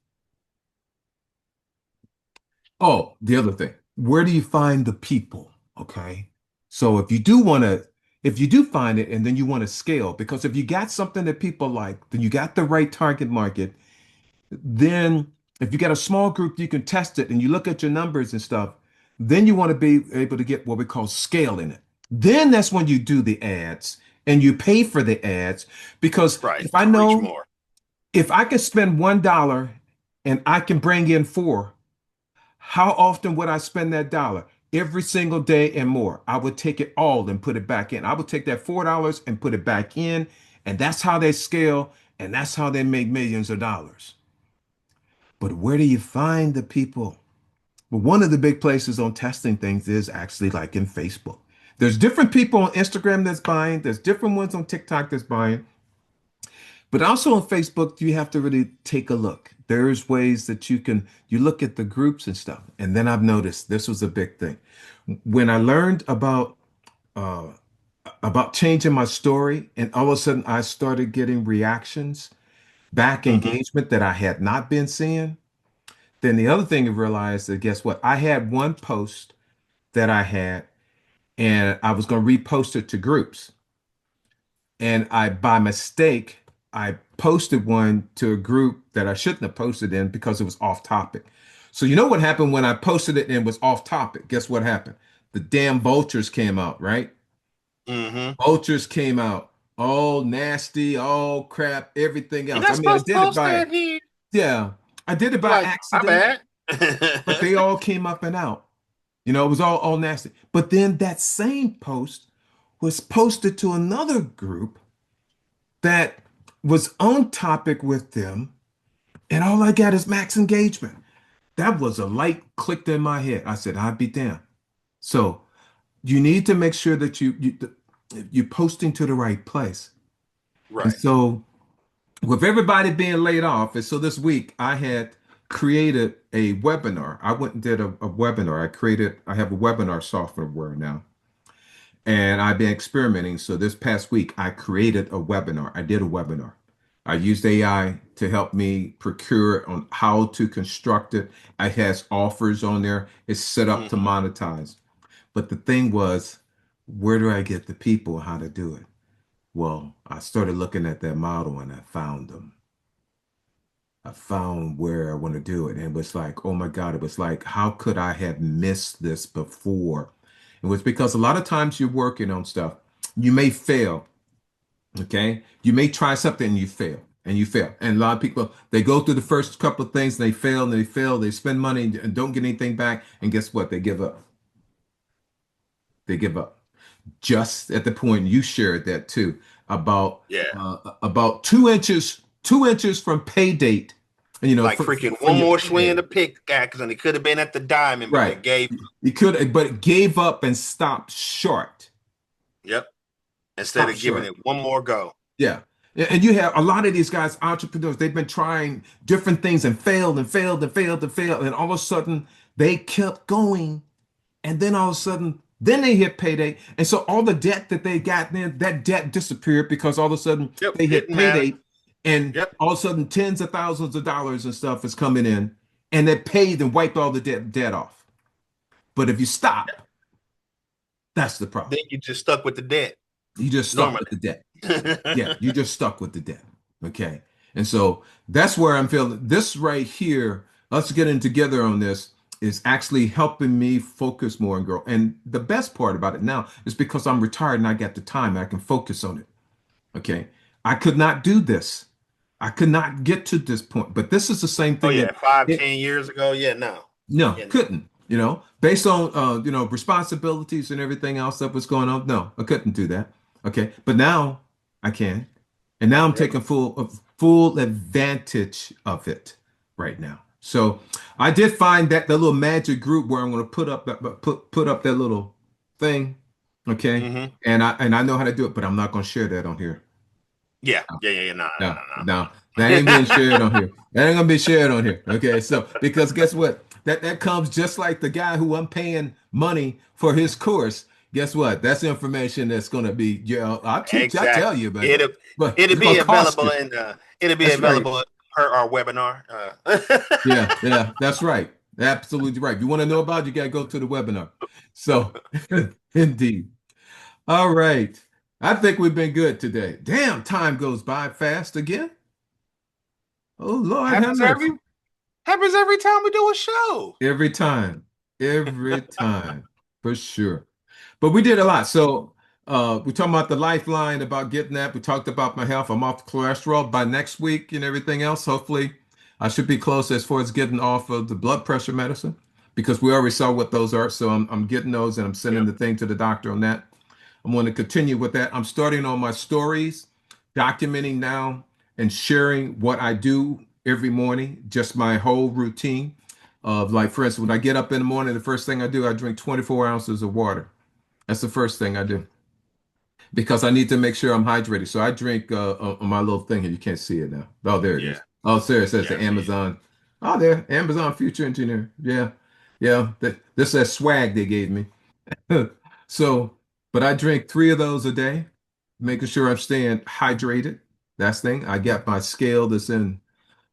oh, the other thing, where do you find the people? Okay. So if you do find it and then you want to scale, because if you got something that people like, then you got the right target market. Then if you got a small group, you can test it and you look at your numbers and stuff. Then you want to be able to get what we call scale in it. Then that's when you do the ads and you pay for the ads, because Right. if I Reach know, more. if I can spend $1 and I can bring in four, how often would I spend that dollar? Every single day and more. I would take it all and put it back in. I would take that $4 and put it back in. And that's how they scale. And that's how they make millions of dollars. But where do you find the people? Well, one of the big places on testing things is actually like in Facebook. There's different people on Instagram that's buying. There's different ones on TikTok that's buying. But also on Facebook, you have to really take a look. There's ways that you look at the groups and stuff. And then I've noticed this was a big thing. When I learned uh, about changing my story, and all of a sudden I started getting reactions, back Hmm. engagement that I had not been seeing. Then the other thing I realized that, guess what? I had one post that I had, and I was going to repost it to groups. And I, by mistake, I posted one to a group that I shouldn't have posted in because it was off topic. So you know what happened when I posted it and it was off topic? Guess what happened? The damn vultures came out, right? Hmm. Vultures came out, all nasty, all crap, everything You're else. not I mean, I supposed to did it post by, that here. yeah, I did it by Like, my accident, bad. but they all came up and out. It was all nasty. But then that same post was posted to another group that was on topic with them, and all I got is max engagement. That was a light clicked in my head. I said, I'd be damned. So you need to make sure that you're posting to the right place. And Right. so with everybody being laid off, and so this week I had created a webinar. I went and did a webinar. I have a webinar software now. And I've been experimenting. So this past week, I created a webinar. I did a webinar. I used AI to help me procure on how to construct it. It has offers on there. It's set up to Hmm. monetize. But the thing was, where do I get the people? How to do it? Well, I started looking at that model and I found them. I found where I want to do it. And it was like, oh my God, it was like, how could I have missed this before? It was because a lot of times you're working on stuff, you may fail. Okay. You may try something and you fail and you fail. And a lot of people, they go through the first couple of things and they fail and they fail. They spend money and don't get anything back. And guess what? They give up. They give up. Just at the point you shared that too, Yeah. about 2 inches from pay date, Like freaking for one your more swing of payday. the pick, guy, because it could have been at the diamond, but they Right. gave. You could, but it gave up and stopped short. Yep. Instead Stopped of giving short. it one more go. Yeah. And you have a lot of these guys, entrepreneurs, they've been trying different things and failed and failed and failed and failed. And all of a sudden they kept going. And then all of a sudden, then they hit payday. And so all the debt that they got then, that debt disappeared because all of a sudden Yep. they hit Didn't matter. payday. And Yep. all of a sudden tens of thousands of dollars and stuff is coming in. and it paid and wiped all the debt off. But if you stop, that's the problem. Then you just stuck with the debt. You just stuck Normally. with the debt. Yeah, you just stuck with the debt. Okay. And so that's where I'm feeling this right here, us getting together on this is actually helping me focus more and grow. And the best part about it now is because I'm retired and I got the time, I can focus on it. Okay. I could not do this. I could not get to this point. But this is the same Oh thing yeah, that five, it, 10 years ago. Yeah, no. no, Yeah, no. couldn't, based on responsibilities and everything else that was going on. No, I couldn't do that. Okay. But now I can. And now I'm Yep. taking full advantage of it right now. So I did find that the little magic group where I'm going to put up put up that little thing. Okay. Mm-hmm. And I know how to do it, but I'm not going to share that on here. Yeah. No, No, no, that ain't being shared on here. That ain't gonna be shared on here. Okay, so because guess what? That comes just like the guy who I'm paying money for his course. Guess what? That's information that's gonna be, I'll tell Exactly. you, but It'll it's be gonna cost available you. it'll be That's right. available per our webinar. Yeah, that's right. Absolutely right. If you want to know about it, you gotta go to the webinar. So indeed. All right. I think we've been good today. Damn, time goes by fast again. Oh Lord, have happens every mercy. happens every time we do a show. Every time, every time, for sure. But we did a lot. So we talking about the lifeline, about getting that. We talked about my health. I'm off the cholesterol by next week and everything else. Hopefully, I should be close as far as getting off of the blood pressure medicine because we already saw what those are. So I'm getting those and I'm sending Yep. the thing to the doctor on that. I'm going to continue with that. I'm starting on my stories, documenting now and sharing what I do every morning, just my whole routine of like, for instance, when I get up in the morning, the first thing I do, I drink 24 ounces of water. That's the first thing I do because I need to make sure I'm hydrated. So I drink on my little thing here. You can't see it now. Oh, there it Yeah. is. Oh, sorry, it says Yeah, the I see it. Amazon. Oh, there, Amazon Future Engineer. Yeah, yeah. This is that swag they gave me. So, but I drink 3 of those a day, making sure I'm staying hydrated. That's the thing. I got my scale that's in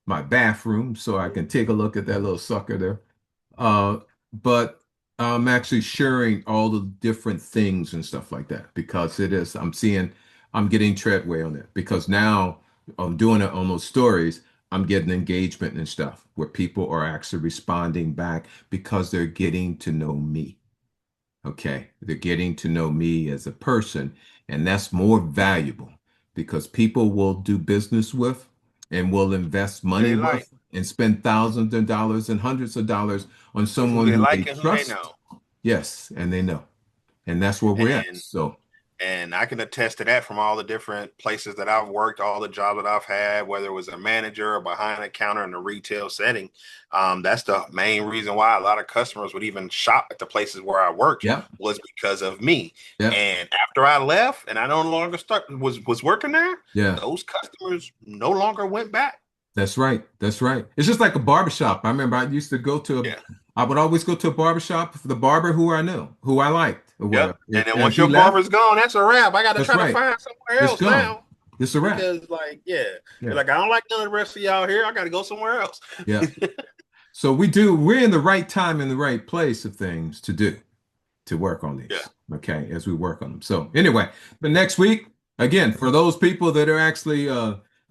my bathroom so I can take a look at that little sucker there. But I'm actually sharing all the different things and stuff like that because I'm getting treadway on it because now I'm doing it on those stories. I'm getting engagement and stuff where people are actually responding back because they're getting to know me. Okay. They're getting to know me as a person, and that's more valuable because people will do business with and will invest Who money they like. with and spend thousands of dollars and hundreds of dollars on Who someone they who they like and who they trust. know. Yes, and they know. And that's where we're at. And So, And I can attest to that from all the different places that I've worked, all the jobs that I've had, whether it was a manager or behind a counter in a retail setting. That's the main reason why a lot of customers would even shop at the places where I worked yeah, was because of me. yeah, And after I left and I no longer was working there, yeah. those customers no longer went back. That's right. That's right. It's just like a barbershop. I remember I used to Yeah. I would always go to a barbershop for the barber who I knew, who I liked, or Yep. whatever. And then If once he your left, barber's gone, that's a wrap. I got to that's try to right. find somewhere It's else gone. now. It's a wrap. Because, like, yeah, you're Yeah. like, I don't like none of the rest of y'all here. I got to go somewhere else. Yeah. So we're in the right time in the right place of things to work on Yeah. these. Okay, as we work on them. So anyway, but next week, again, for those people that are actually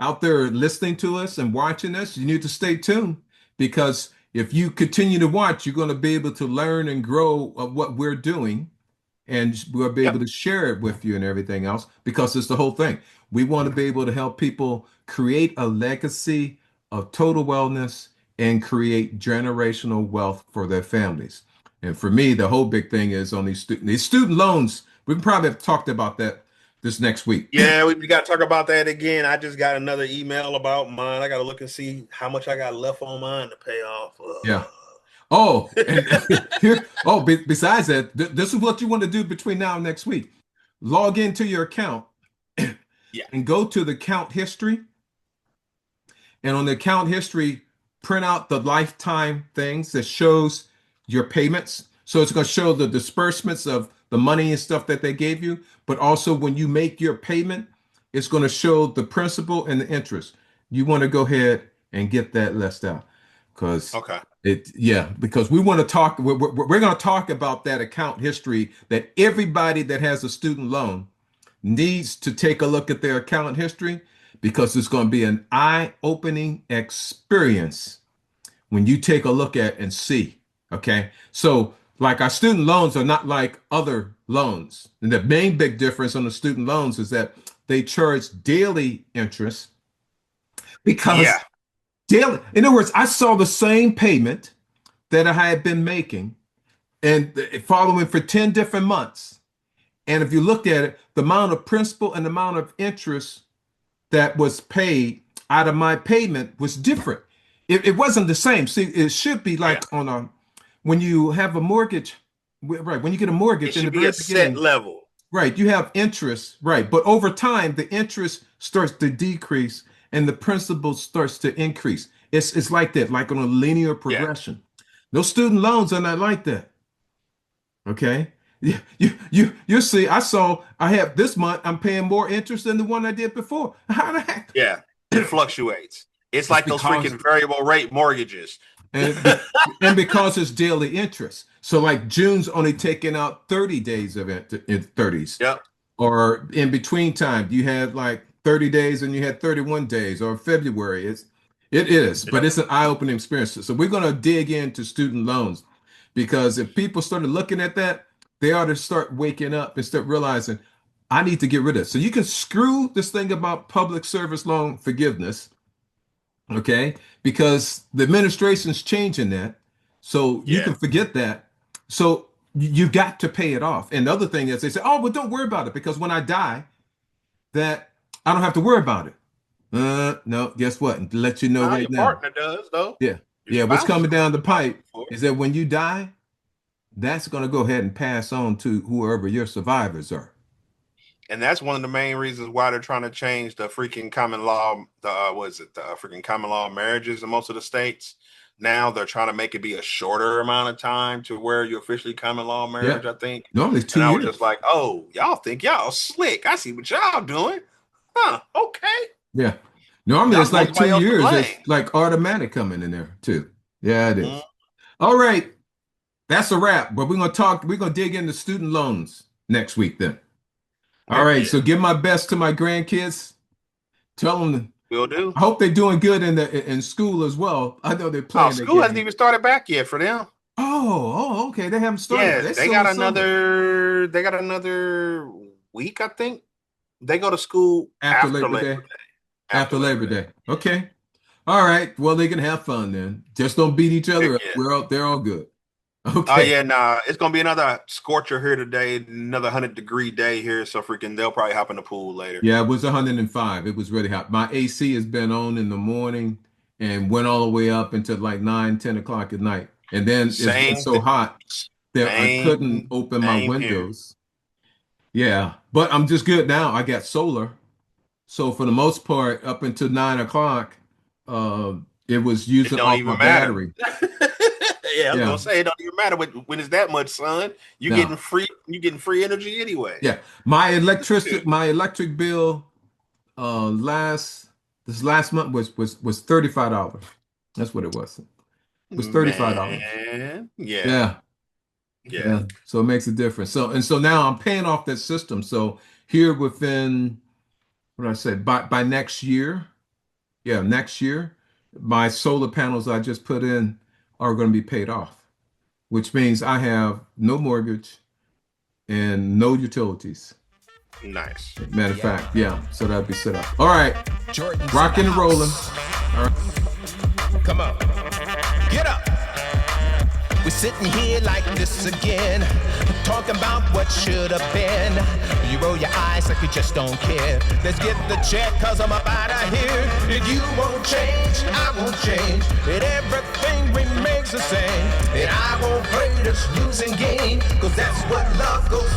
out there listening to us and watching us, you need to stay tuned because if you continue to watch, you're going to be able to learn and grow of what we're doing and we'll be able Yep. to share it with you and everything else because it's the whole thing. We want to be able to help people create a legacy of total wellness and create generational wealth for their families. And for me, the whole big thing is on these student loans. We can probably have talked about that this next week. Yeah, we got to talk about that again. I just got another email about mine. I got to look and see how much I got left on mine to pay off. Yeah. Oh, and besides that, this is what you want to do between now and next week. Log into your account Yeah. and go to the account history. And on the account history, print out the lifetime things that shows your payments. So it's going to show the disbursements of the money and stuff that they gave you. But also when you make your payment, it's going to show the principal and the interest. You want to go ahead and get that list out because Okay. Because we want to talk. We're going to talk about that account history that everybody that has a student loan needs to take a look at their account history because it's going to be an eye-opening experience when you take a look at and see. Okay, so like our student loans are not like other loans, and the main big difference on the student loans is that they charge daily interest because Yeah. daily. In other words, I saw the same payment that I had been making and following for 10 different months. And if you looked at it, the amount of principal and the amount of interest that was paid out of my payment was different. It wasn't the same. See, it should be like Yeah. on when you have a mortgage, right? When you get a mortgage It in the should be very a set beginning, level. right? You have interest, right? But over time, the interest starts to decrease and the principal starts to increase. It's like that, like on a linear Yeah. progression. No student loans are not like that. Okay. You see, I have this month, I'm paying more interest than the one I did before. How the heck? Yeah. It fluctuates. It's like those because- freaking variable rate mortgages. And because it's daily interest. So like June's only taking out 30 days of it in 30s. Yep. Or in between time, you had like 30 days and you had 31 days, or February. It is, but it's an eye-opening experience. So we're going to dig into student loans because if people started looking at that, they ought to start waking up and start realizing I need to get rid of it. So you can screw this thing about public service loan forgiveness, okay? Because the administration's changing that. So you can forget that. So you got to pay it off. And the other thing is they say, oh, but don't worry about it because when I die, that I don't have to worry about it. No, guess what? To let you know right your now. partner does, though. Yeah. Your Yeah, what's spouse coming down the pipe for it. is that when you die, that's going to go ahead and pass on to whoever your survivors are. And that's one of the main reasons why they're trying to change the freaking common law, the freaking common law marriages in most of the states. Now they're trying to make it be a shorter amount of time to where you officially common law marriage, I think. Normally it's 2 And I years. was just like, oh, y'all think y'all slick. I see what y'all doing. Huh, okay. Yeah. Normally Y'all it's like somebody 2 else to years. blame. It's like automatic coming in there too. Yeah, it is. Mhm. All right. That's a wrap. But we're gonna dig into student loans next week then. All right. So give my best to my grandkids. Tell them Will do. I hope they're doing good in school as well. I know they're playing. Oh, school hasn't even started back yet for them. Okay. They haven't started. Yeah, They're they still got in summer. another week, I think. They go to school After Labor Day. After Labor Day. Okay. All right. Well, they can have fun then. Just don't beat each other up. Yeah. They're all good. Okay. Oh yeah, nah. It's gonna be another scorcher here today, another 100-degree day here. So freaking they'll probably hop in the pool later. Yeah, it was 105. It was really hot. My AC has been on in the morning and went all the way up until like 9, 10 o'clock at night. And then it's been so hot that I couldn't open my windows. Yeah, but I'm just good now. I got solar. So for the most part, up until 9 o'clock, it was using off my battery. Yeah, I was gonna say it don't even matter when it's that much sun. You're getting free energy anyway. Yeah. My electric bill this last month was $35. That's what it was. It was $35. Man. Yeah. So it makes a difference. So now I'm paying off that system. So here within what did I say by next year, next year, my solar panels I just put in are going to be paid off, which means I have no mortgage and no utilities. Nice. Matter of fact, so that'll be set up. All right, rocking and rolling. All right. Come on, get up. We're sitting here like this again, talking about what should have been. You roll your eyes like you just don't care. Let's get the check, cause I'm up out of here. If you won't change, I won't change. And everything remains the same. And I won't play this losing game, cause that's what love goes